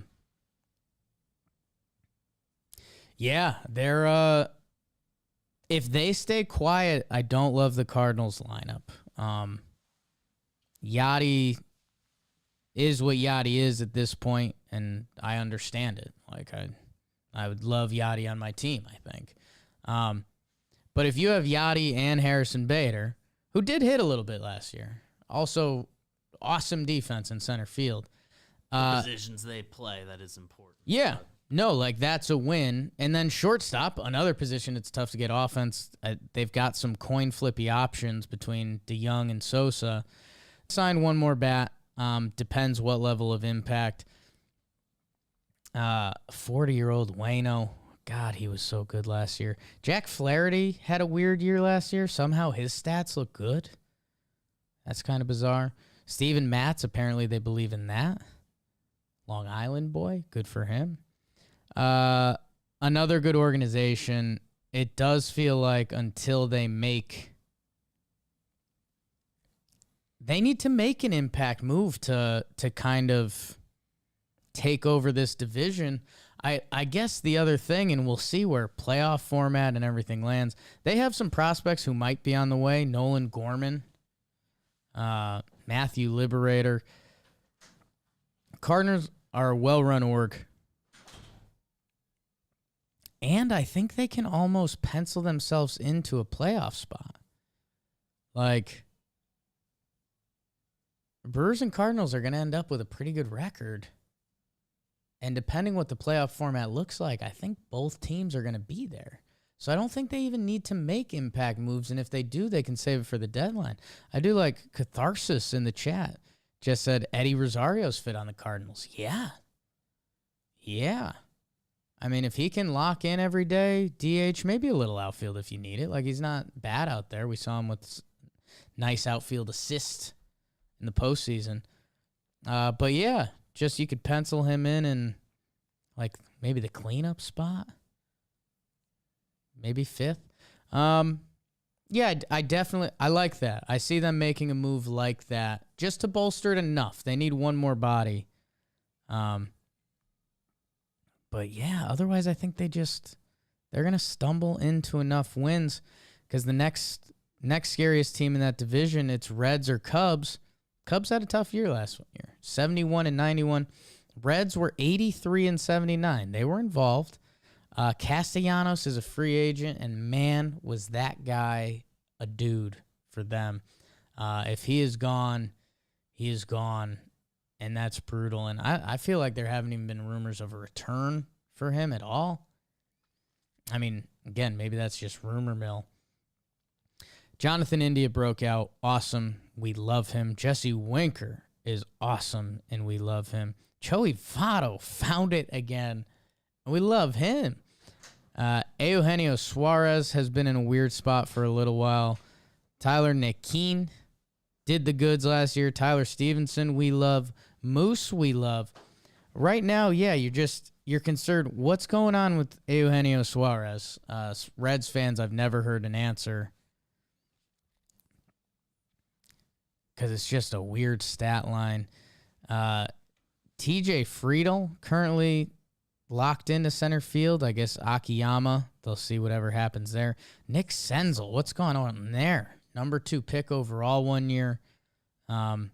they're if they stay quiet, I don't love the Cardinals lineup. Yachty is what Yachty is at this point, and I understand it. Like I would love Yachty on my team, I think. But if you have Yachty and Harrison Bader, who did hit a little bit last year, also awesome defense in center field. The positions they play, that is important. Yeah. No, like that's a win. And then shortstop, another position it's tough to get offense. They've got some coin flippy options between DeYoung and Sosa. Sign one more bat. Depends what level of impact. 40-year-old Waino. God, he was so good last year. Jack Flaherty had a weird year last year. Somehow his stats look good. That's kind of bizarre. Steven Matz, apparently they believe in that. Long Island boy. Good for him. Another good organization. It does feel like until they make they need to make an impact move to kind of take over this division. I guess the other thing, and we'll see where playoff format and everything lands, they have some prospects who might be on the way. Nolan Gorman, Matthew Liberator. Cardinals are a well-run org. And I think they can almost pencil themselves into a playoff spot. Like, Brewers and Cardinals are going to end up with a pretty good record. And depending what the playoff format looks like, I think both teams are going to be there. So I don't think they even need to make impact moves. And if they do, they can save it for the deadline. I do like Catharsis in the chat. Just said Eddie Rosario's fit on the Cardinals. Yeah. I mean, if he can lock in every day, DH, maybe a little outfield if you need it. Like, he's not bad out there. We saw him with nice outfield assist in the postseason. But yeah, just you could pencil him in like maybe the cleanup spot. Maybe fifth. Yeah, I like that. I see them making a move like that just to bolster it enough. They need one more body. But yeah, otherwise I think they're going to stumble into enough wins because the next scariest team in that division, it's Reds or Cubs. Cubs had a tough year last year, 71-91. Reds were 83-79. They were involved. Castellanos is a free agent, and man, was that guy a dude for them. If he is gone, he is gone, and that's brutal. And I feel like there haven't even been rumors of a return for him at all. I mean, again, maybe that's just rumor mill. Jonathan India broke out. Awesome. We love him. Jesse Winker is awesome, and we love him. Joey Votto found it again, and we love him. Eugenio Suarez has been in a weird spot for a little while. Tyler Naquin did the goods last year. Tyler Stevenson, we love. Moose, we love. Right now, yeah, you're concerned. What's going on with Eugenio Suarez? Reds fans, I've never heard an answer because it's just a weird stat line. TJ Friedel currently locked into center field. I guess Akiyama, they'll see whatever happens there. Nick Senzel, what's going on there? Number 2 pick overall one year. And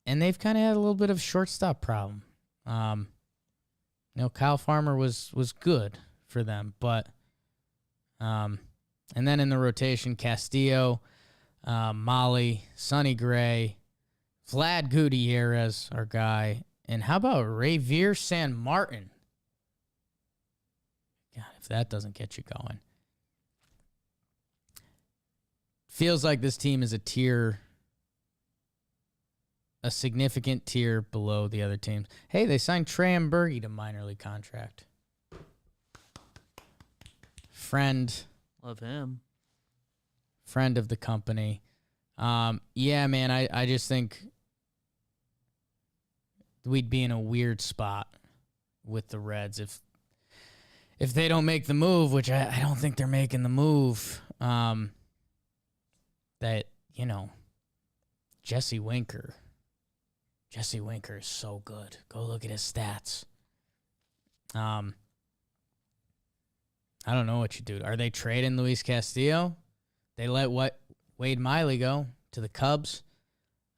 they've kind of had a little bit of shortstop problem. Kyle Farmer was good for them, but and then in the rotation, Castillo, Molly, Sonny Gray, Vlad Gutierrez, our guy, and how about Javier San Martin? God, if that doesn't get you going. Feels like this team is a significant tier below the other teams. Hey, they signed Trey Amburgey to minor league contract. Love him. Friend of the company. Yeah, man, I just think we'd be in a weird spot with the Reds if they don't make the move, which I don't think they're making the move. That, Jesse Winker is so good. Go look at his stats. I don't know what you do. Are they trading Luis Castillo? They let Wade Miley go to the Cubs.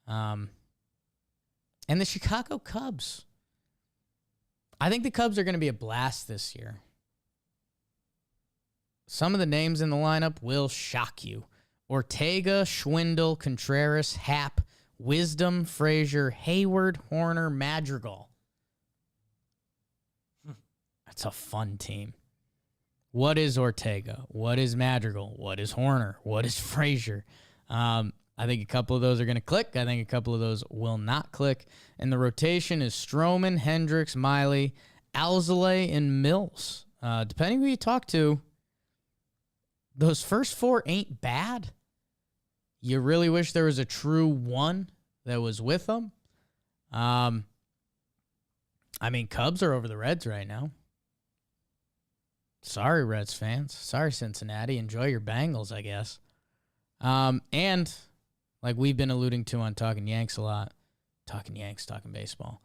And the Chicago Cubs. I think the Cubs are going to be a blast this year. Some of the names in the lineup will shock you. Ortega, Schwindel, Contreras, Happ, Wisdom, Frazier, Hayward, Horner, Madrigal. That's a fun team. What is Ortega? What is Madrigal? What is Horner? What is Frazier? I think a couple of those are going to click. I think a couple of those will not click. And the rotation is Stroman, Hendricks, Miley, Alzolay, and Mills. Depending who you talk to, those first 4 ain't bad. You really wish there was a true one that was with them. Cubs are over the Reds right now. Sorry, Reds fans. Sorry, Cincinnati. Enjoy your Bengals, I guess. And like we've been alluding to on Talking Yanks a lot. Talking Yanks, talking baseball.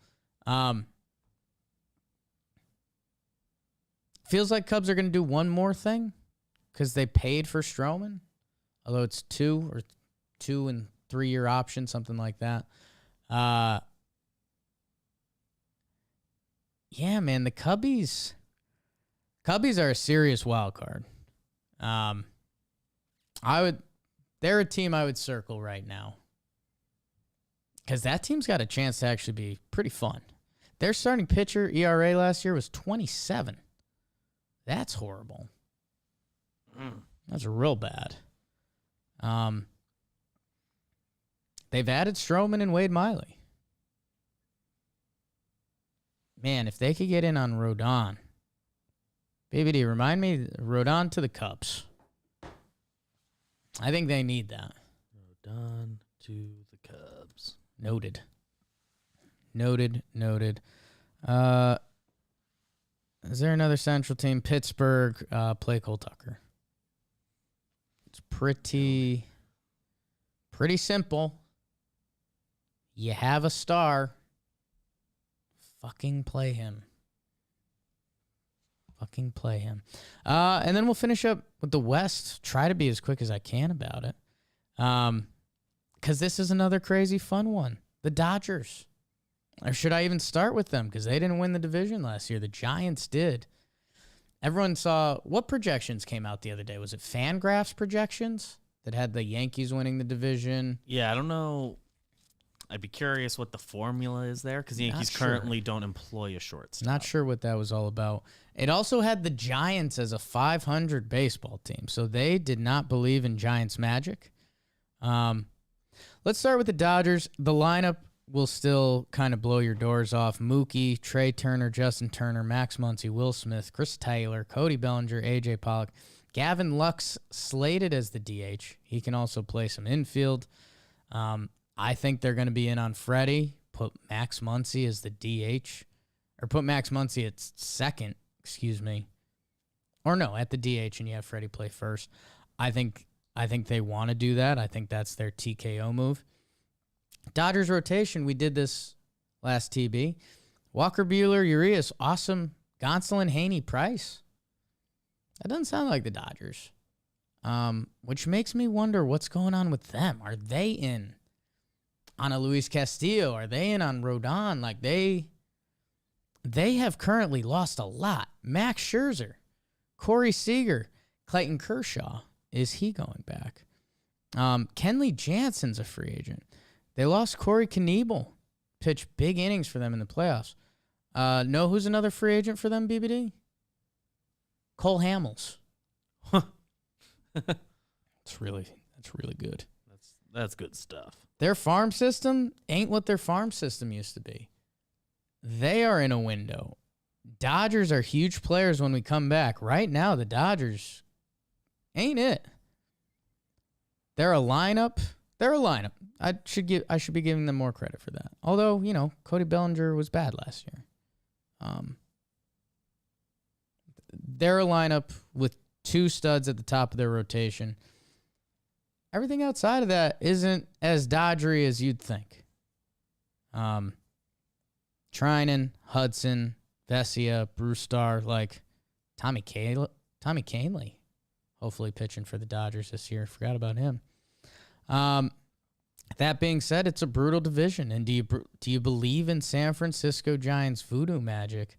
Feels like Cubs are going to do one more thing because they paid for Stroman, although it's 2 and 3 year option, something like that. Yeah, man, the Cubbies are a serious wild card. They're a team I would circle right now because that team's got a chance to actually be pretty fun. Their starting pitcher ERA last year was 27. That's horrible. That's real bad. They've added Stroman and Wade Miley. Man, if they could get in on Rodon. BBD, remind me, Rodon to the Cubs. I think they need that. Rodon to the Cubs. Noted. Is there another Central team? Pittsburgh, play Cole Tucker. It's pretty simple. You have a star. Fucking play him. And then we'll finish up with the West. Try to be as quick as I can about it. Because this is another crazy fun one. The Dodgers. Or should I even start with them? Because they didn't win the division last year. The Giants did. Everyone saw what projections came out the other day. Was it Fangraphs projections that had the Yankees winning the division? Yeah, I don't know. I'd be curious what the formula is there because the Yankees currently don't employ a shortstop. Not sure what that was all about. It also had the Giants as a 500 baseball team, so they did not believe in Giants magic. Let's start with the Dodgers. The lineup will still kind of blow your doors off. Mookie, Trey Turner, Justin Turner, Max Muncy, Will Smith, Chris Taylor, Cody Bellinger, A.J. Pollock. Gavin Lux slated as the DH. He can also play some infield. I think they're going to be in on Freddie. Put Max Muncy as the DH. Or put Max Muncy at second, Or no, at the DH, and you have Freddie play first. I think they want to do that. I think that's their TKO move. Dodgers rotation, we did this last TB. Walker Buehler, Urias, awesome. Gonsolin, Haney, Price. That doesn't sound like the Dodgers. Which makes me wonder what's going on with them. Are they in on a Luis Castillo? Are they in on Rodon? Like they have currently lost a lot. Max Scherzer, Corey Seager, Clayton Kershaw. Is he going back? Kenley Jansen's a free agent. They lost Corey Knebel. Pitched big innings for them in the playoffs. Know who's another free agent for them, BBD? Cole Hamels. That's really good. That's good stuff. Their farm system ain't what their farm system used to be. They are in a window. Dodgers are huge players when we come back. Right now, the Dodgers ain't it. They're a lineup. I should be giving them more credit for that. Although, Cody Bellinger was bad last year. They're a lineup with 2 studs at the top of their rotation. Everything outside of that isn't as Dodgery as you'd think. Trinan, Hudson, Vesia, Brewstar, like Tommy Kahnle, hopefully pitching for the Dodgers this year. Forgot about him. That being said, it's a brutal division. And do you believe in San Francisco Giants voodoo magic?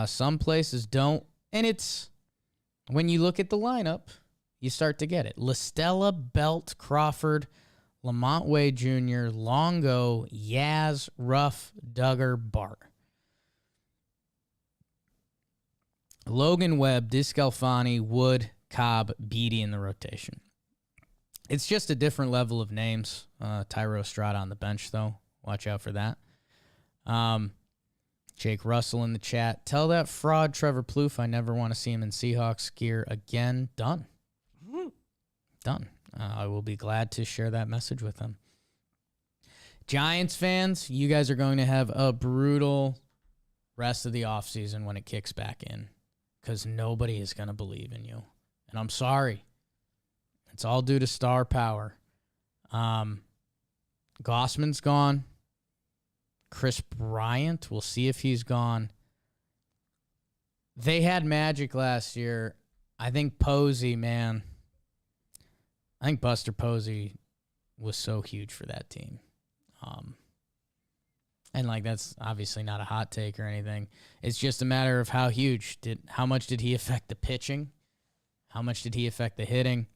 Some places don't. And it's when you look at the lineup, you start to get it. LaStella, Belt, Crawford, Lamont Wade Jr., Longo, Yaz, Ruff, Duggar, Bart. Logan Webb, DeScalfani, Wood, Cobb, Beatty in the rotation. It's just a different level of names. Tyro Estrada on the bench, though. Watch out for that. Jake Russell in the chat. Tell that fraud Trevor Plouffe I never want to see him in Seahawks gear again. Done. Done. I will be glad to share that message with him. Giants fans, you guys are going to have a brutal rest of the offseason when it kicks back in because nobody is going to believe in you. And I'm sorry. It's all due to star power. Gossman's gone. Chris Bryant, we'll see if he's gone. They had magic last year. I think Posey, man. I think Buster Posey was so huge for that team. And like that's obviously not a hot take or anything. It's just a matter of how much did he affect the pitching? How much did he affect the hitting?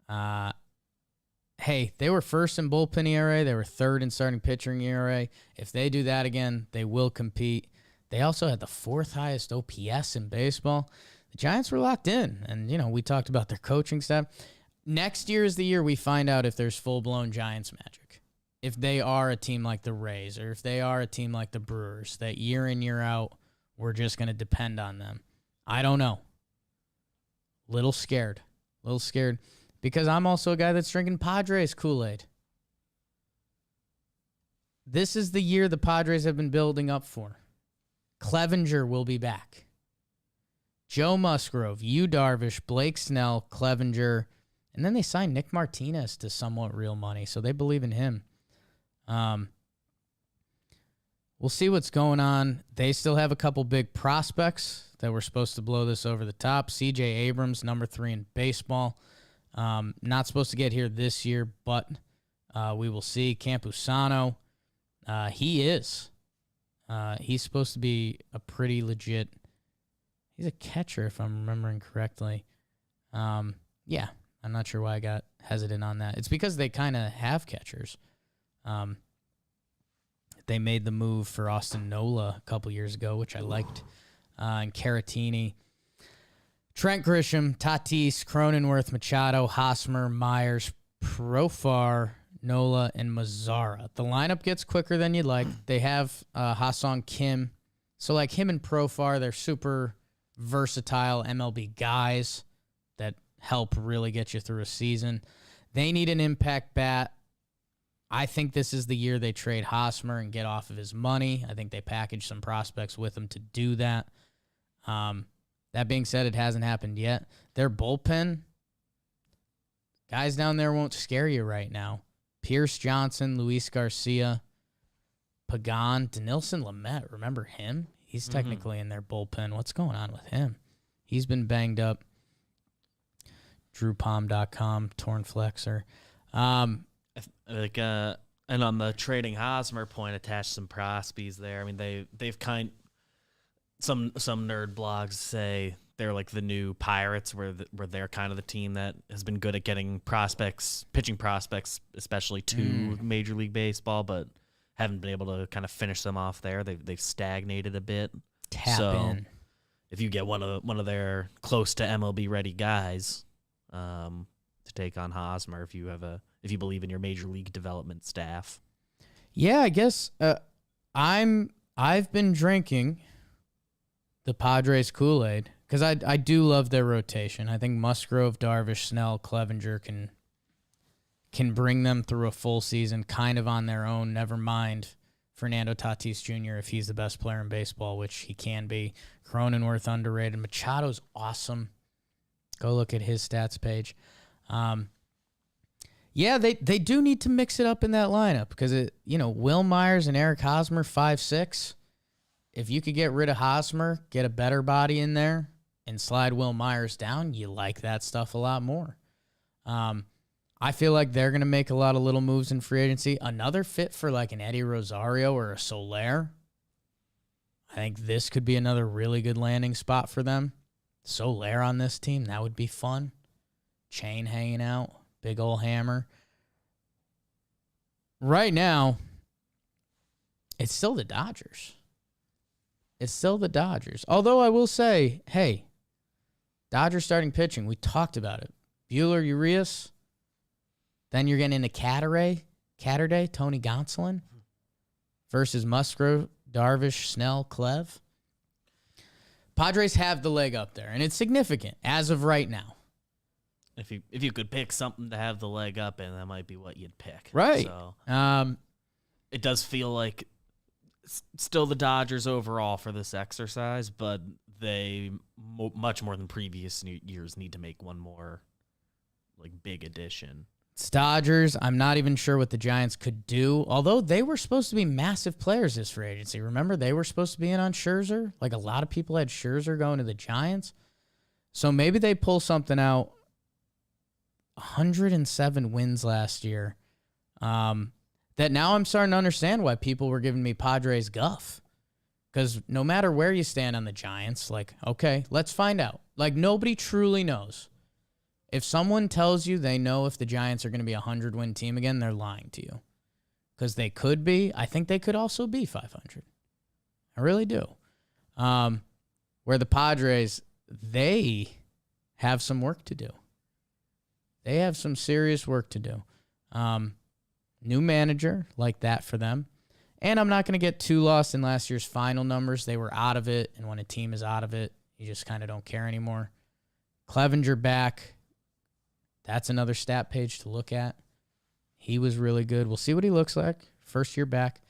Hey, they were first in bullpen ERA. They were third in starting pitching ERA. If they do that again, they will compete. They also had the fourth highest OPS in baseball. The Giants were locked in, and, we talked about their coaching staff. Next year is the year we find out if there's full-blown Giants magic. If they are a team like the Rays or if they are a team like the Brewers, that year in, year out, we're just going to depend on them. I don't know. Little scared. Because I'm also a guy that's drinking Padres Kool-Aid. This is the year the Padres have been building up for. Clevenger will be back. Joe Musgrove, Yu Darvish, Blake Snell, Clevenger, and then they signed Nick Martinez to somewhat real money, so they believe in him. We'll see what's going on. They still have a couple big prospects that were supposed to blow this over the top. C.J. Abrams, number 3 in baseball. Not supposed to get here this year, but we will see. Campusano, he is. He's supposed to be a pretty legit. He's a catcher, if I'm remembering correctly. Yeah, I'm not sure why I got hesitant on that. It's because they kind of have catchers. They made the move for Austin Nola a couple years ago, which I liked. And Caratini. Trent Grisham, Tatis, Cronenworth, Machado, Hosmer, Myers, Profar, Nola, and Mazzara. The lineup gets quicker than you'd like. They have Ha-Sung Kim. So, like him and Profar, they're super versatile MLB guys that help really get you through a season. They need an impact bat. I think this is the year they trade Hosmer and get off of his money. I think they package some prospects with him to do that. That being said, it hasn't happened yet. Their bullpen, guys down there won't scare you right now. Pierce Johnson, Luis Garcia, Pagan, Denilson Lamet. Remember him? He's technically in their bullpen. What's going on with him? He's been banged up. DrewPalm.com, torn flexor. And on the trading Hosmer point, attached some prospies there. I mean, they've some nerd blogs say they're like the new Pirates, where they're kind of the team that has been good at getting pitching prospects, especially to Major League Baseball, but haven't been able to kind of finish them off there. They've stagnated a bit. Tap in. If you get one of their close to MLB ready guys to take on Hosmer, if you believe in your Major League development staff. Yeah, I guess I've been drinking the Padres Kool-Aid because I do love their rotation. I think Musgrove, Darvish, Snell, Clevenger can bring them through a full season kind of on their own. Never mind Fernando Tatis Jr. if he's the best player in baseball, which he can be. Cronenworth underrated. Machado's awesome. Go look at his stats page. Yeah, they do need to mix it up in that lineup because Will Myers and Eric Hosmer 5'6". If you could get rid of Hosmer, get a better body in there, and slide Will Myers down, you like that stuff a lot more. I feel like they're going to make a lot of little moves in free agency. Another fit for like an Eddie Rosario or a Soler. I think this could be another really good landing spot for them. Soler on this team, that would be fun. Chain hanging out, big old hammer. Right now, it's still the Dodgers. Although I will say, hey, Dodgers starting pitching, we talked about it. Buehler, Urias. Then you're getting into Catterday, Tony Gonsolin versus Musgrove, Darvish, Snell, Clev. Padres have the leg up there, and it's significant as of right now. If you could pick something to have the leg up in, that might be what you'd pick. Right. So, it does feel like still the Dodgers overall for this exercise, but they much more than previous years need to make one more like big addition. Dodgers, I'm not even sure what the Giants could do, although they were supposed to be massive players this free agency. Remember, they were supposed to be in on Scherzer? Like, a lot of people had Scherzer going to the Giants. So maybe they pull something out. 107 wins last year. That now I'm starting to understand why people were giving me Padres guff. Because no matter where you stand on the Giants, like, okay, let's find out. Like, nobody truly knows. If someone tells you they know if the Giants are going to be a 100-win team again, they're lying to you. Because they could be. I think they could also be 500. I really do. Where the Padres, they have some work to do. They have some serious work to do. New manager, like that for them. And I'm not going to get too lost in last year's final numbers. They were out of it, and when a team is out of it, you just kind of don't care anymore. Clevenger back. That's another stat page to look at. He was really good. We'll see what he looks like. First year back.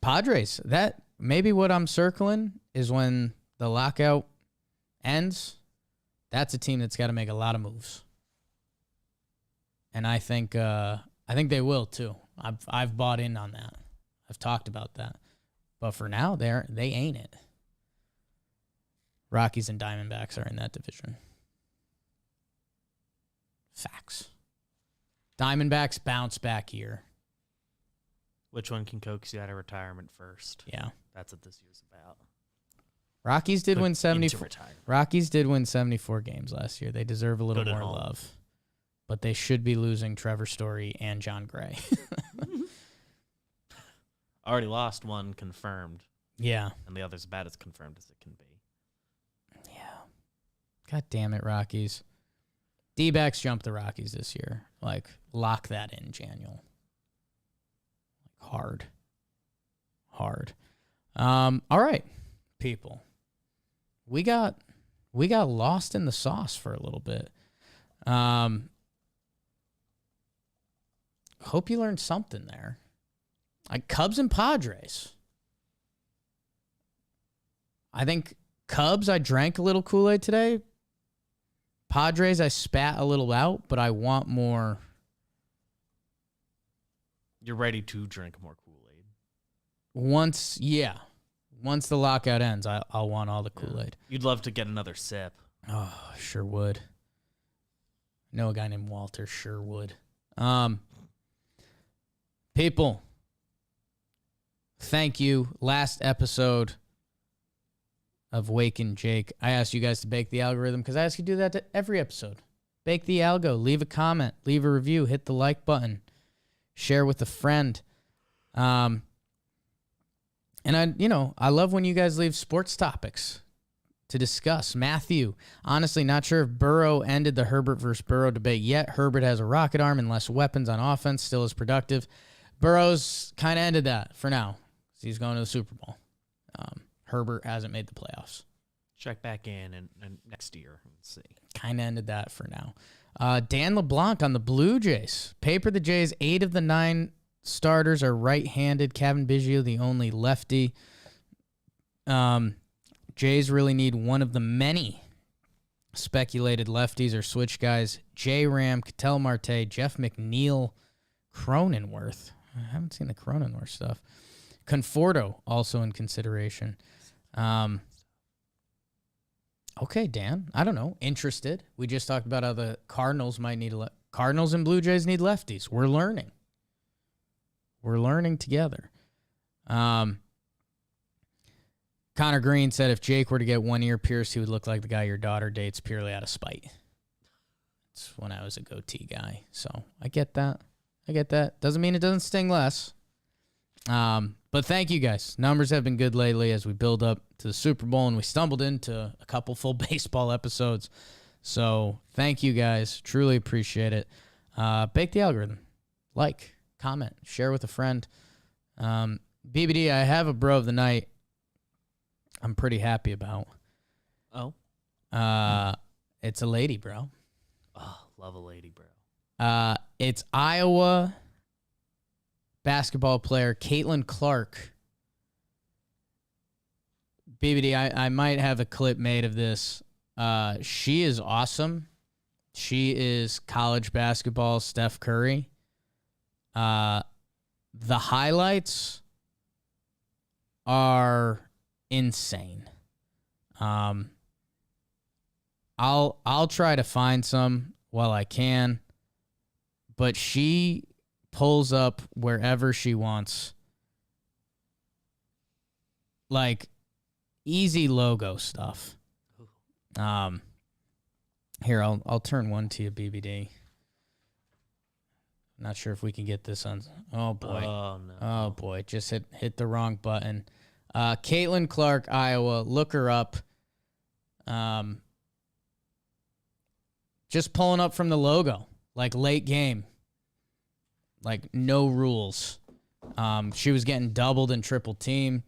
Padres, that maybe what I'm circling is when the lockout ends, that's a team that's got to make a lot of moves. And I think they will too. I've bought in on that. I've talked about that. But for now, they ain't it. Rockies and Diamondbacks are in that division. Facts. Diamondbacks bounce back year. Which one can coax you out of retirement first? Yeah. That's what this year's about. Rockies did win 74. Retire. Rockies did win 74 games last year. They deserve a little Good at more home. love. But they should be losing Trevor Story and John Gray. Already lost one confirmed, Yeah. and the other's about as confirmed as it can be. Yeah. God damn it, Rockies. D-backs jumped the Rockies this year. Like, lock that in, Januel. Hard. All right, people. We got lost in the sauce for a little bit. Hope you learned something there. Like Cubs and Padres. I think Cubs, I drank a little Kool-Aid today. Padres, I spat a little out, but I want more. You're ready to drink more Kool-Aid. Once the lockout ends, I'll want all the Kool-Aid. You'd love to get another sip. Oh, sure would. I know a guy named Walter, sure would. People, thank you. Last episode of Wake and Jake, I asked you guys to bake the algorithm because I ask you to do that to every episode. Bake the algo, leave a comment, leave a review, hit the like button, share with a friend. And I love when you guys leave sports topics to discuss. Matthew, honestly, not sure if Burrow ended the Herbert versus Burrow debate yet. Herbert has a rocket arm and less weapons on offense, still is productive. Burrow's kind of ended that for now. He's going to the Super Bowl. Herbert hasn't made the playoffs. Check back in and next year and see. Kind of ended that for now. Dan LeBlanc on the Blue Jays. Paper the Jays, 8 of the 9 starters are right-handed. Kevin Biggio, the only lefty. Jays really need one of the many speculated lefties or switch guys. J. Ram, Ketel Marte, Jeff McNeil, Cronenworth. I haven't seen the Cronenworth stuff. Conforto also in consideration. Okay, Dan. I don't know. Interested. We just talked about how the Cardinals might need Cardinals and Blue Jays need lefties. We're learning. We're learning together. Connor Green said if Jake were to get one ear pierced, he would look like the guy your daughter dates purely out of spite. That's when I was a goatee guy. So I get that. Doesn't mean it doesn't sting less. But thank you guys. Numbers have been good lately as we build up to the Super Bowl, and we stumbled into a couple full baseball episodes. So thank you guys. Truly appreciate it. Bake the algorithm. Like, comment, share with a friend. BBD, I have a bro of the night I'm pretty happy about. Oh? It's a lady, bro. Oh, love a lady, bro. It's Iowa basketball player Caitlin Clark. BBD, I might have a clip made of this. She is awesome. She is college basketball Steph Curry. The highlights are insane. I'll try to find some while I can, but she pulls up wherever she wants. Like easy logo stuff. Here, I'll turn one to you, BBD. Not sure if we can get this on. Oh boy. Oh no. Oh boy. Just hit the wrong button. Caitlin Clark, Iowa. Look her up. Just pulling up from the logo, like late game. Like no rules. She was getting doubled and triple team.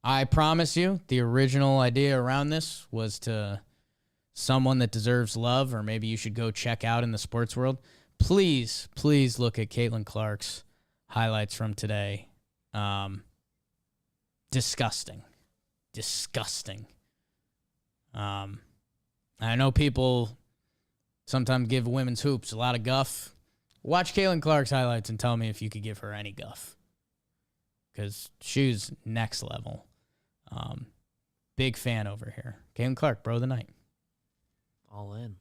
I promise you, the original idea around this was to someone that deserves love, or maybe you should go check out in the sports world. Please look at Caitlin Clark's highlights from today. Disgusting. I know people sometimes give women's hoops a lot of guff. Watch Caitlin Clark's highlights and tell me if you could give her any guff, because she's next level. Big fan over here. Caitlin Clark, bro of the night. All in.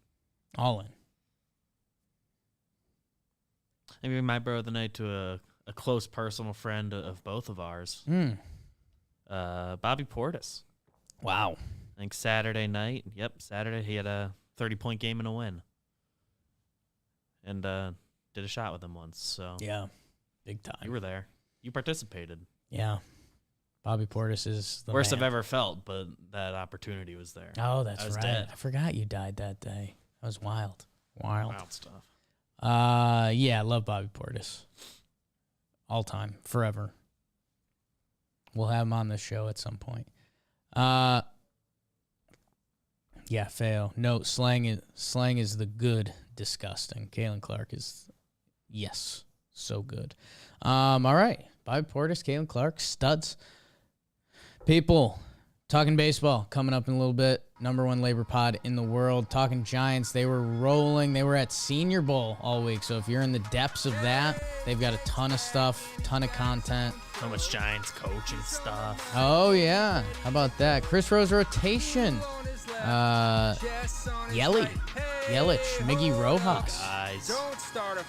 Maybe my bro of the night to a close personal friend of both of ours. Bobby Portis. Wow. I think Saturday night. Yep, Saturday he had a 30-point game and a win. And did a shot with him once. So Yeah, big time. you were there. You participated. Yeah. Bobby Portis is the Worst man. I've ever felt, but that opportunity was there. Oh, that's I was right. dead. I forgot you died that day. That was wild. Wild stuff. Yeah, I love Bobby Portis. All time, forever. We'll have him on this show at some point. Yeah, fail. No, slang is the good, disgusting. Caitlin Clark is, yes, so good. All right, Bobby Portis, Caitlin Clark, studs. People, talking baseball coming up in a little bit. #1 labor pod in the world. Talking Giants, they were rolling. They were at Senior Bowl all week. So if you're in the depths of that, they've got a ton of stuff, ton of content. So much Giants coaching stuff. Oh, yeah. How about that? Chris Rose rotation. Yelich, Miggy Rojas. Guys.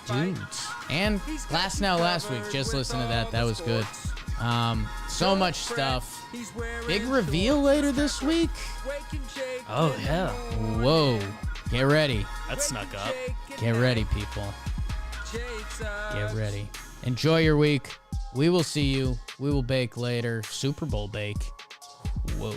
Dudes. And last week, just listen to that. That was good. So much stuff. Big reveal later this week. Oh, yeah. Whoa. Get ready. That snuck up. Get ready, people. Get ready. Enjoy your week. We will see you. We will bake later. Super Bowl bake. Whoa.